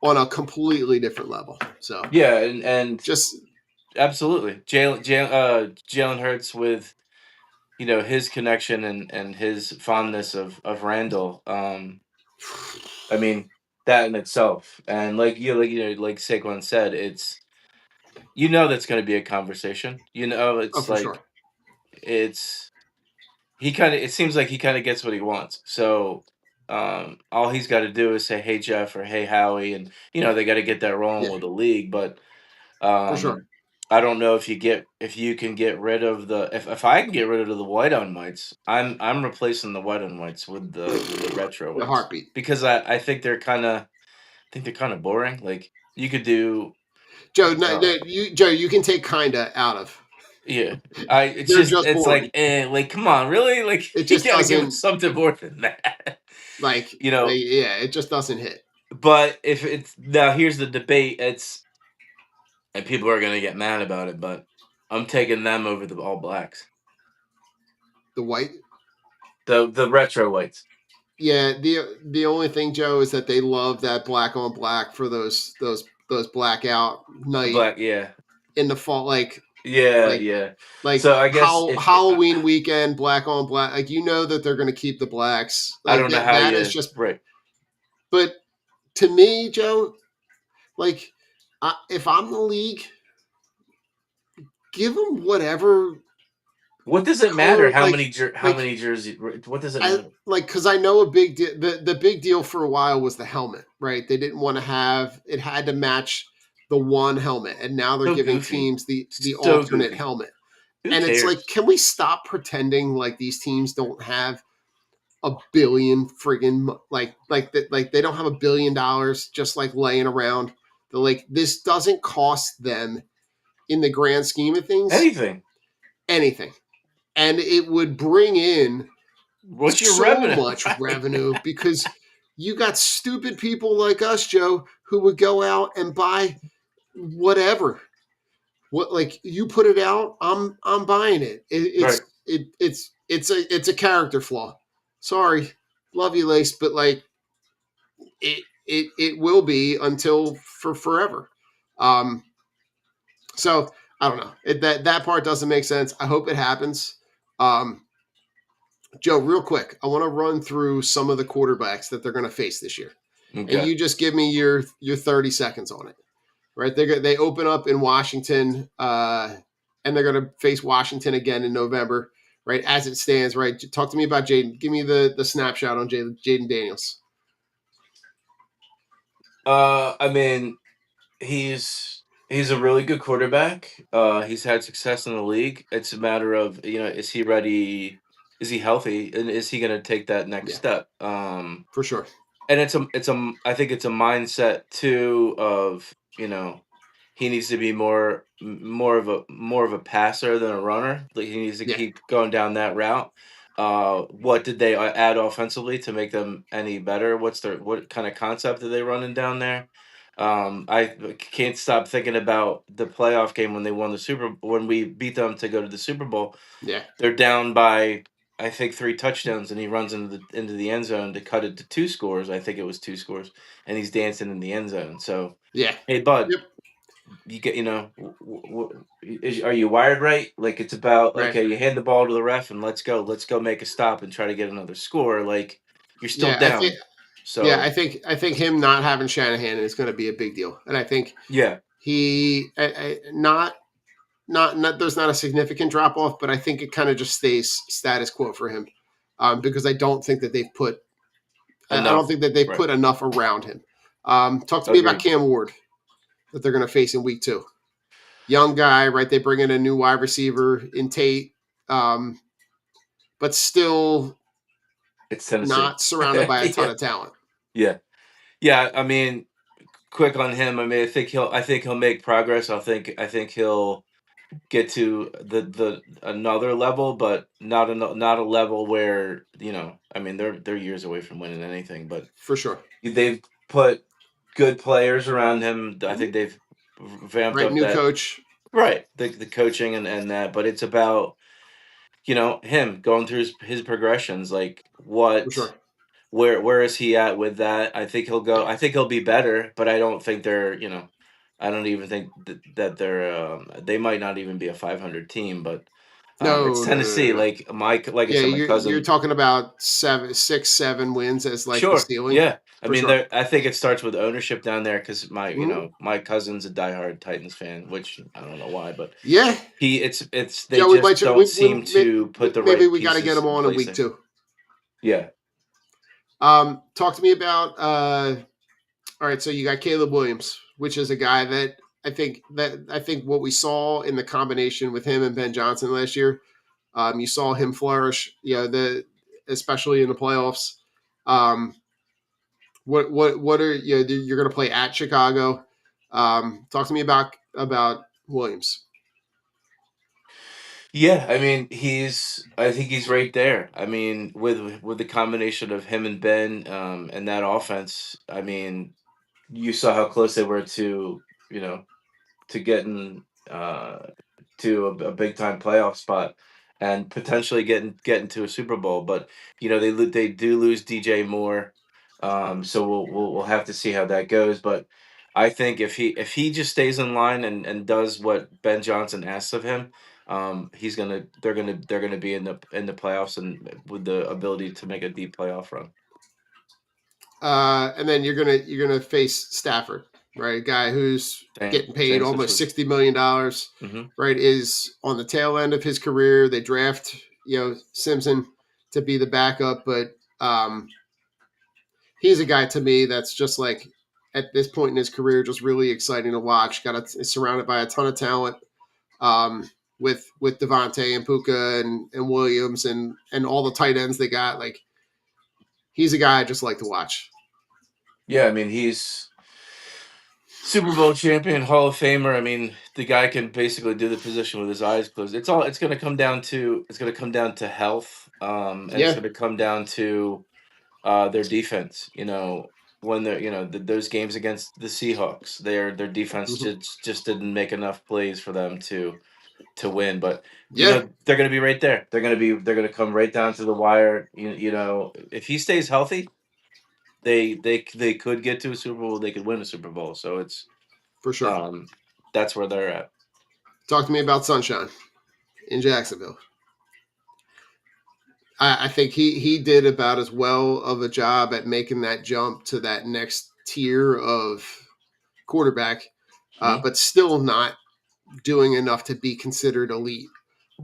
a completely different level. So Yeah, and just absolutely. Jalen Hurts with, his connection and his fondness of Randall. I mean, that in itself. And like Saquon said, that's gonna be a conversation. oh It's for sure. like it's it seems like he kinda gets what he wants. So all he's gotta do is say, "Hey Jeff" or "Hey Howie," and they gotta get that rolling Yeah, with the league. But for sure. um I don't know if you can get rid of the if I can get rid of the white on whites, I'm replacing the white on whites with the retro The whites heartbeat. because I think they're kind of boring. Like you could do, Joe, no, uh, no, Joe, you can take kinda out of. yeah. They're just It's boring. like come on, really? It Like you just gotta give us doesn't something more than that, like, you know. yeah, it just doesn't hit. But if it's now here's the debate. It's and people are gonna get mad about it, but I'm taking them over the All Blacks, The white. the retro whites. Yeah, the only thing, Joe, is that they love that black on black for those blackout The night black, yeah, in the fall, yeah, like yeah. like So I guess if Halloween weekend, black on black. Like that they're going to keep the blacks. I Like don't know how that is you just. right. But to me, Joe, like if I'm the league, give them whatever What does it matter color. how Like many jerseys? What does it I matter? like because I know a big deal. The big deal for a while was the helmet, right? They didn't want to have it had to match the one helmet, and now they're So giving goofy, teams the so alternate goofy. helmet. Who And it's like, cares? can we stop pretending like these teams don't have a billion friggin' like they don't have $1 billion just like laying around? They're like, this doesn't cost them in the grand scheme of things Anything. anything, and it would bring in What's your so revenue? much Right. revenue because you got stupid people like us, Joe, who would go out and buy whatever. What like you put it out, I'm buying it. Right. It's a character flaw. Sorry, love you, Lace, but like it will be until for forever. Um, so I don't know. That part doesn't make sense. I hope it happens. Um, Joe, real quick, I want to run through some of the quarterbacks that they're going to face this year, and Okay. you just give me your 30 seconds on it. Right? They open up in Washington, and they're going to face Washington again in November. Right as it stands. Right, talk to me about Jaden. Give me the snapshot on Jaden Daniels. I mean, he's a really good quarterback. He's had success in the league. It's a matter of is he ready? Is he healthy? And is he going to take that next Yeah, step? for sure. And I think it's a mindset too of he needs to be more of a passer than a runner. Like he needs to Yeah, keep going down that route. What did they add offensively to make them any better? What kind of concept are they running down there? I can't stop thinking about the playoff game when we beat them to go to the Super Bowl. yeah, They're down by I think 3 touchdowns, and he runs into the end zone to cut it to 2 scores. I think it was 2 scores, and he's dancing in the end zone. So, yeah. hey, bud, Yep. you get are you wired right? Like it's about Right. okay, you hand the ball to the ref and let's go make a stop and try to get another score. Like you're still Yeah, I think. down. Yeah, So I think him not having Shanahan is going to be a big deal, and I think yeah, he not there's not a significant drop off, but I think it kind of just stays status quo for him, because I don't think that they've put I don't enough. think that they've Right. put enough around him. Talk to me about Agreed. Cam Ward that they're going to face in week 2. Young guy, right? They bring in a new wide receiver in Tate, um, but still It's Tennessee. not surrounded by a ton Yeah. of talent. Yeah. Yeah, I mean, quick on him. I mean, I think he'll make progress. I think he'll get to the another level, but not a level where I mean they're years away from winning anything, but For sure. they've put good players around him. I Mhm. think they've vamped Right, up new that coach. right the coaching and that, but it's about him going through his progressions, like For sure. where is he at with that? I think he'll go. Yeah. I think he'll be better, but I don't think they're. I don't even think that they're. They might not even be a 500 team, but it's No, no, no, no, Tennessee. no. Like I Yeah, said, my you're cousin. talking about 7, 6, 7 wins as like the Sure, ceiling. yeah. I For mean, sure. I think it starts with ownership down there because Mhm. my cousin's a diehard Titans fan, which I don't know why, but Yeah, it's they Joe. We might. just don't seem to put the Maybe right we got to get pieces him in on in place week there. 2. Yeah. Talk to me about. All right, so you got Caleb Williams, which is a guy that I think what we saw in the combination with him and Ben Johnson last year, you saw him flourish. Especially in the playoffs. Um, what are you're going to play at Chicago? Talk to me about Williams. Yeah, I mean, I think he's right there. I mean, with the combination of him and Ben, and that offense, I mean, you saw how close they were to, to getting to a big time playoff spot and potentially getting to a Super Bowl. But they do lose DJ Moore, so we'll have to see how that goes. But I think if he just stays in line and does what Ben Johnson asks of him, they're gonna be in the playoffs and with the ability to make a deep playoff run. And then you're gonna face Stafford, right? A guy who's getting paid Same almost situation. $60 million, Hmm. right? Is on the tail end of his career. They draft Simpson to be the backup, but he's a guy to me that's just like at this point in his career, just really exciting to watch. Is surrounded by a ton of talent. With Devontae and Puka and Williams and all the tight ends they got, like he's a guy I just like to watch. Yeah, I mean he's Super Bowl champion, Hall of Famer. I mean, the guy can basically do the position with his eyes closed. It's going to come down to health, and it's Yeah. going to come down to their defense. When they're those games against the Seahawks, their defense Mm-hmm. just didn't make enough plays for them to win. But Yeah. they're going to be right there. They're going to come right down to the wire. If he stays healthy, they could get to a Super Bowl. They could win a Super Bowl. So For sure. um, that's where they're at. Talk to me about Sunshine in Jacksonville. I think he did about as well of a job at making that jump to that next tier of quarterback, Mhm. but still not doing enough to be considered elite.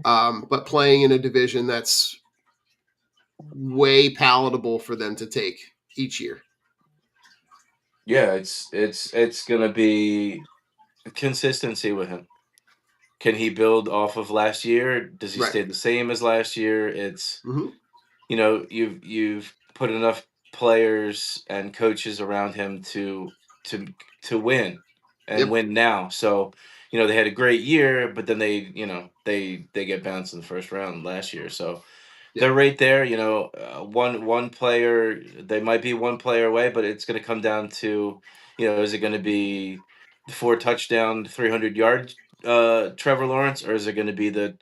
But playing in a division that's way palatable for them to take each year. Yeah, it's gonna be consistency with him. Can he build off of last year? Does he Right. stay the same as last year? It's Mm-hmm. you've put enough players and coaches around him to win and Yep. win now. So they had a great year, but then they get bounced in the first round last year. So Yeah. they're right there. One player, they might be one player away, but it's going to come down to is it going to be the 4 touchdown, 300 yard Trevor Lawrence, or is it going to be the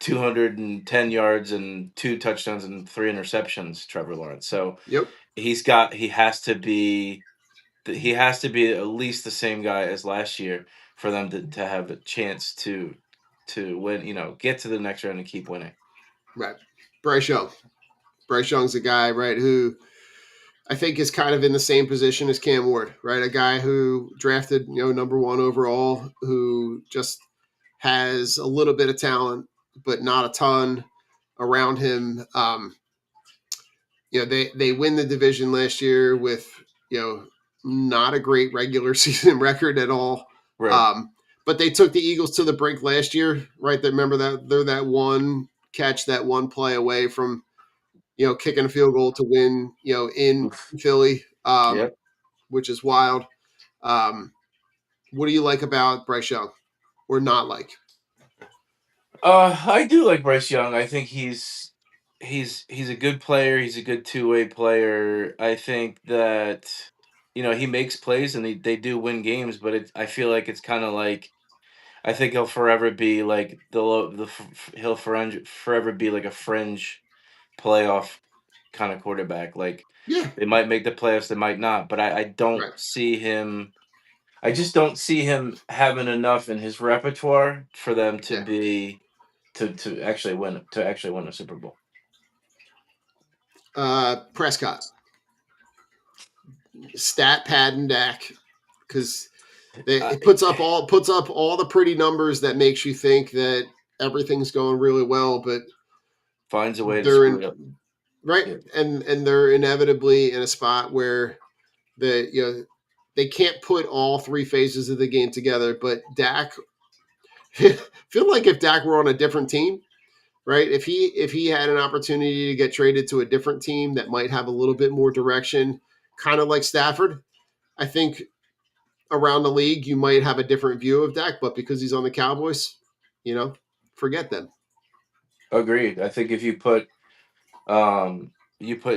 210 yards and 2 touchdowns and 3 interceptions Trevor Lawrence? So Yep. he has to be at least the same guy as last year for them to have a chance to win. Get to the next round and keep winning. Right. Bryce Young. Bryce Young's a guy, right, who I think is kind of in the same position as Cam Ward, right? A guy who drafted, number one overall, who just has a little bit of talent, but not a ton around him. They win the division last year with, not a great regular season record at all. Right. But they took the Eagles to the brink last year, right? Remember that they're that one catch, that one play away from, kicking a field goal to win, in Oof. Philly, Yep. which is wild. What do you like about Bryce Young or not like? I do like Bryce Young. I think he's a good player. He's a good two-way player. I think that he makes plays and they do win games, but I feel like it's kind of like I think he'll forever be like he'll forever be like a fringe playoff kind of quarterback. Like Yeah. they might make the playoffs, they might not, but I don't Right. see him. I just don't see him having enough in his repertoire for them to Yeah. be to actually win a Super Bowl. Prescott, stat pad and Dak, because Uh, it puts up all the pretty numbers that makes you think that everything's going really well, but finds a way to they're screw it in up. right, Yeah. and they're inevitably in a spot where the they can't put all three phases of the game together. But Dak, feel like if Dak were on a different team, right? If he had an opportunity to get traded to a different team that might have a little bit more direction, kind of like Stafford, I think around the league you might have a different view of Dak. But because he's on the Cowboys, forget them. Agreed. I think if you put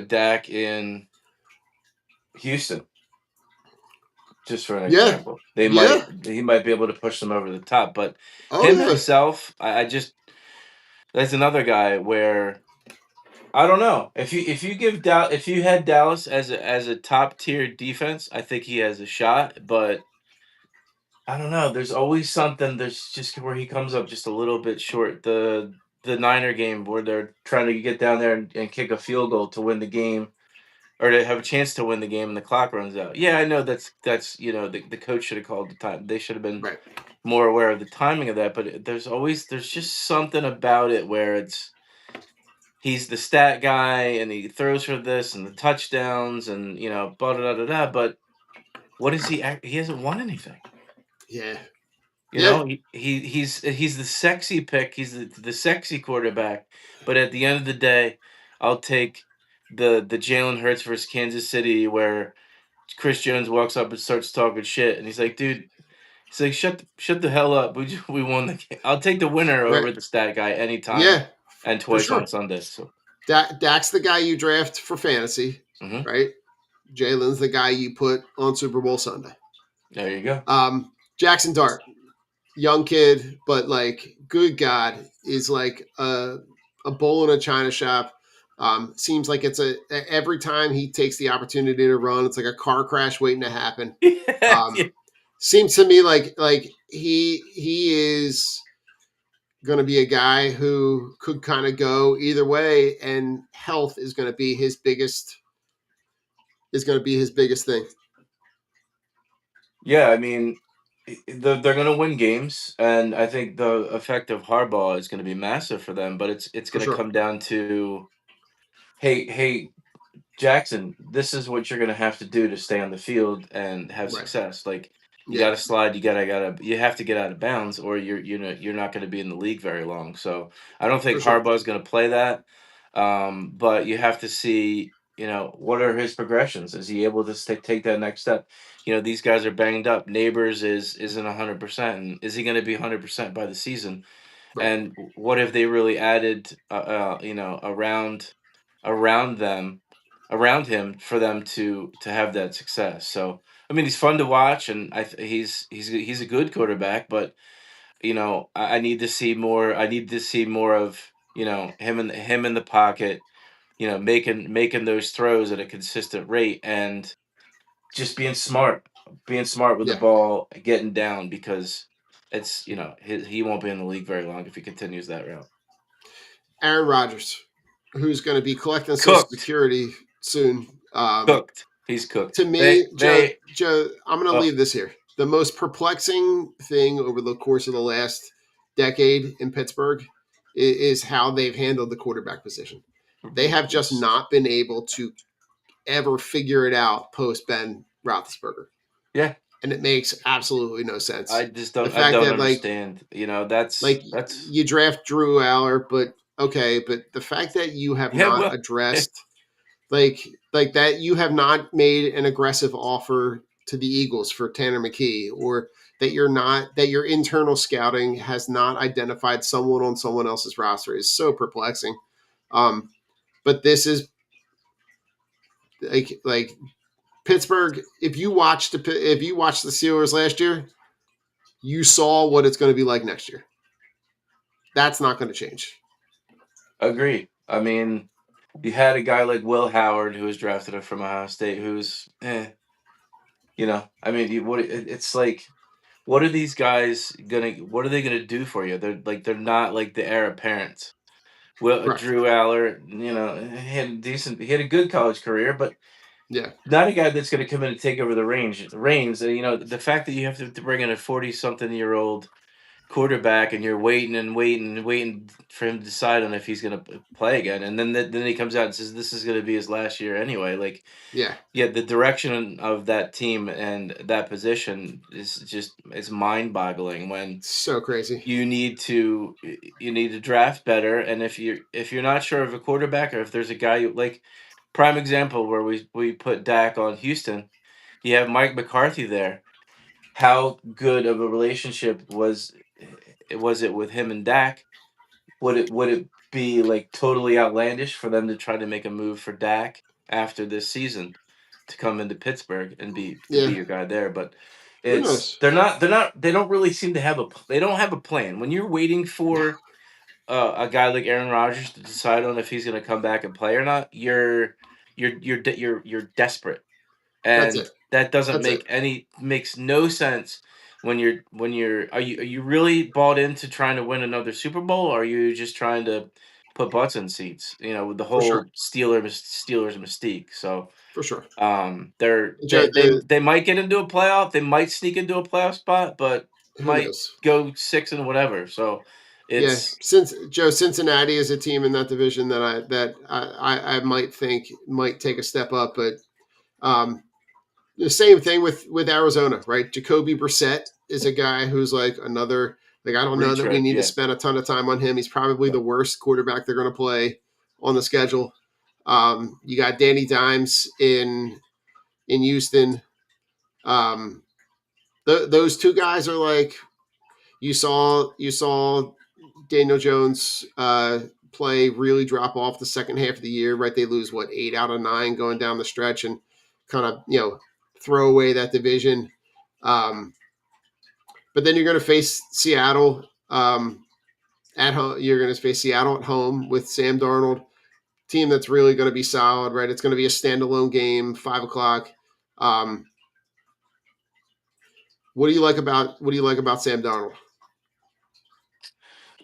Dak in Houston, just for an Yeah, example, yeah, he might be able to push them over the top. But oh him yeah, himself, I just that's another guy where I don't know if you had Dallas as a top tier defense, I think he has a shot. But I don't know. There's always something. There's just where he comes up just a little bit short. The Niner game where they're trying to get down there and kick a field goal to win the game or to have a chance to win the game and the clock runs out. Yeah, I know that's the coach should have called the time. They should have been right. more aware of the timing of that. But there's just something about it where he's the stat guy and he throws for this and the touchdowns and blah da da da da. But what is he? He hasn't won anything. Yeah, You yeah, know, he's the sexy pick. He's the sexy quarterback. But at the end of the day, I'll take the Jalen Hurts versus Kansas City where Chris Jones walks up and starts talking shit, and he's like, "Dude," he's like, "Shut the hell up. We won the game. I'll take the winner right. over the stat guy anytime Yeah, and for twice on sure. Sundays." So, Dak's the guy you draft for fantasy, mhm, right? Jalen's the guy you put on Super Bowl Sunday. there you go. Jackson Dart, young kid, but like, good God, is like a bull in a china shop. Seems like it's every time he takes the opportunity to run, it's like a car crash waiting to happen. Yeah. Um, Seems to me like he is going to be a guy who could kind of go either way, and health is going to be his biggest thing. Yeah, I mean, they're going to win games, and I think the effect of Harbaugh is going to be massive for them. But it's For going to sure. come down to, hey, Jackson, this is what you're going to have to do to stay on the field and have Right. success. Like you got Yeah. to slide, you have to get out of bounds, or you're not going to be in the league very long. So I don't For think sure. Harbaugh's going to play that. But you have to see, what are his progressions? Is he able to take that next step? These guys are banged up. Neighbors isn't 100%, and is he going to be 100% by the season? Right. And what if they really added, around them, around him for them to have that success? So I mean, he's fun to watch, and he's a good quarterback, but I need to see more. I need to see more of him in the pocket, making those throws at a consistent rate, and just being smart with the Yeah. ball, getting down because it's he won't be in the league very long if he continues that route. Aaron Rodgers, who's going to be collecting Social Cooked, Security soon. cooked. He's cooked. To me, They Joe, I'm going to oh leave this here. The most perplexing thing over the course of the last decade in Pittsburgh is how they've handled the quarterback position. They have just it's not been able to ever figure it out post Ben Roethlisberger, yeah. and it makes absolutely no sense. I just The don't I fact don't that understand. like That's you draft Drew Aller, but okay, but the fact that you have yeah, not well, addressed like that you have not made an aggressive offer to the Eagles for Tanner McKee, or that your internal scouting has not identified someone on someone else's roster is so perplexing. Um, but this is like Pittsburgh. If you watched the Steelers last year, you saw what it's going to be like next year. That's not going to change. agree. I mean, you had a guy like Will Howard who was drafted from Ohio State who's I mean, it's like what are these guys what are they gonna do for you? They're not like the heir apparent. Well, Right. Drew Aller, he had a good college career, but Yeah. not a guy that's going to come in and take over the reins. The fact that you have to bring in a 40-something-year-old quarterback, and you're waiting and waiting and waiting for him to decide on if he's going to play again, and then he comes out and says this is going to be his last year anyway. Like, Yeah, yeah, the direction of that team and that position is just it's mind-boggling when so crazy. you need to draft better, and if you're not sure of a quarterback, or if there's a guy you like, prime example where we put Dak on Houston, you have Mike McCarthy there. How good of a relationship was it with him and Dak? Would it be like totally outlandish for them to try to make a move for Dak after this season to come into Pittsburgh and be Yeah, your guy there? But who it's knows? they don't really seem to have they don't have a plan. When you're waiting No, for a guy like Aaron Rodgers to decide on if he's going to come back and play or not, you're desperate, that's and it. that doesn't That's it. makes no sense when you're are you really bought into trying to win another Super Bowl, or are you just trying to put butts in seats, with the For sure. whole Steelers mystique. So For sure. Joe, they might get into a playoff, they might sneak into a playoff spot, but who might knows? go 6 and whatever. So Yeah, it's since Joe, Cincinnati is a team in that division that I might think might take a step up, but um, the same thing with Arizona, right? Jacoby Brissett is a guy who's like another. Like, I don't know that we retread, need to yeah. spend a ton of time on him. He's probably Yeah. the worst quarterback they're going to play on the schedule. You got Danny Dimes in Houston. Um, those two guys are like you saw Daniel Jones play really drop off the second half of the year, right? They lose what 8 out of 9 going down the stretch and kind of throw away that division. Um, but then you're going to face Seattle at home. You're going to face Seattle at home with Sam Darnold, team that's really going to be solid, right? It's going to be a standalone game, 5 o'clock. Um, what do you like about Sam Darnold?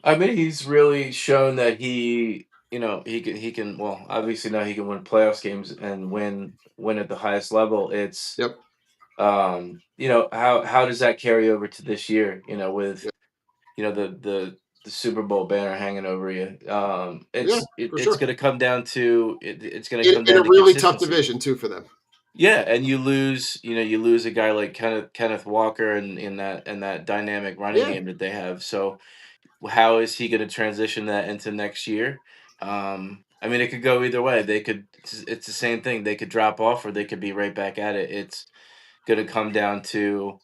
I mean, he's really shown that he can well, obviously now he can win playoffs games and win at the highest level. It's Yep. how does that carry over to this year, with Yep. the Super Bowl banner hanging over you. Yeah, It's for it's sure. going to come down to it's going to come In down a to really tough consistency. division too for them. Yeah, and you lose a guy like Kenneth Walker in that dynamic running Yeah. game that they have. So how is he going to transition that into next year? I mean, it could go either way. It's the same thing. They could drop off, or they could be right back at it. It's going to come down to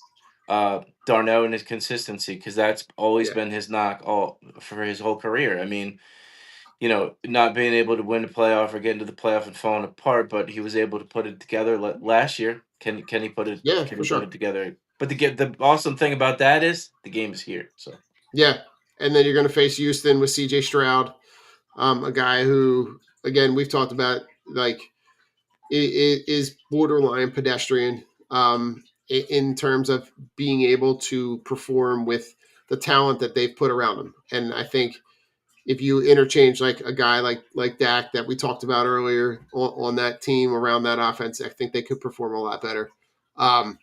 Darnell and his consistency, because that's always Yeah. been his knock all for his whole career. I mean, not being able to win a playoff or get into the playoff and falling apart, but he was able to put it together last year. Can he put it? Yeah, Can for he put sure. it together? But the awesome thing about that is the game is here. So Yeah. And then you're going to face Houston with CJ Stroud, a guy who, again, we've talked about, like, is borderline pedestrian in terms of being able to perform with the talent that they've put around him. And I think if you interchange like a guy like Dak that we talked about earlier on that team around that offense, I think they could perform a lot better. Um,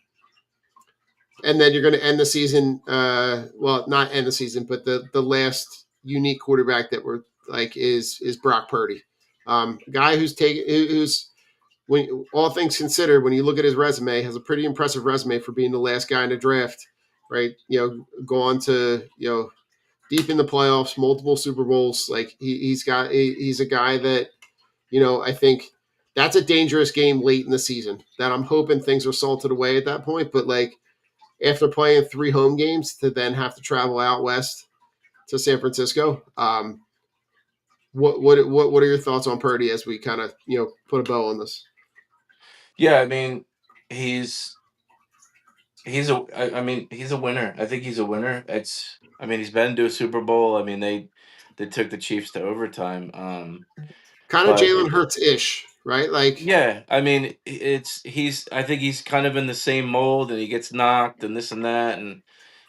and then you're going to end the season. Well, not end the season, but the last unique quarterback that we're like is Brock Purdy, a guy who's when all things considered, when you look at his resume, has a pretty impressive resume for being the last guy in the draft, right? Gone to deep in the playoffs, multiple Super Bowls. Like he's a guy that I think that's a dangerous game late in the season. That I'm hoping things are salted away at that point, but like after playing 3 home games to then have to travel out west to San Francisco. What are your thoughts on Purdy as we kind of put a bow on this? yeah, I mean, he's I mean, he's a winner. I think he's a winner. I mean, he's been to a Super Bowl. I mean, they took the Chiefs to overtime. Kind of But Jalen Hurts ish, right? Like, yeah, I mean, I think he's kind of in the same mold, and he gets knocked and this and that, and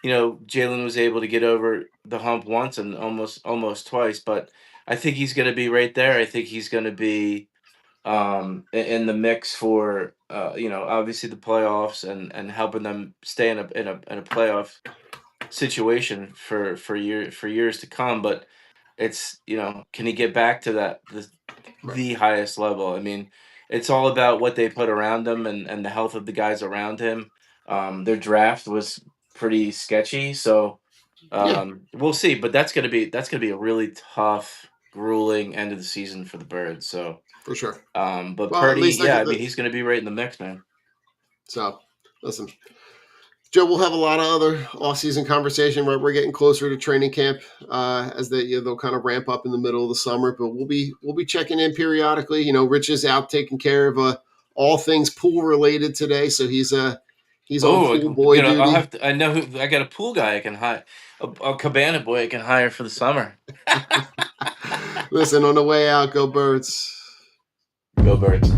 Jalen was able to get over the hump once and almost twice, but I think he's going to be right there. I think he's going to be in the mix for obviously the playoffs and helping them stay in a playoff situation for years to come. But it's, can he get back to the highest level? I mean, it's all about what they put around him and the health of the guys around him. Their draft was pretty sketchy, so we'll see. But that's gonna be a really tough, grueling end of the season for the Birds. So, for sure. but Well, at Purdy, least yeah, I mean, he's gonna be right in the mix, man. So, listen, Joe, we'll have a lot of other off-season conversation. Right, we're getting closer to training camp as they'll kind of ramp up in the middle of the summer. But we'll be checking in periodically. Rich is out taking care of all things pool related today, so he's on pool boy duty. I know who I got a pool guy I can hire, a cabana boy I can hire for the summer. Listen, on the way out, go Birds. Go Birds.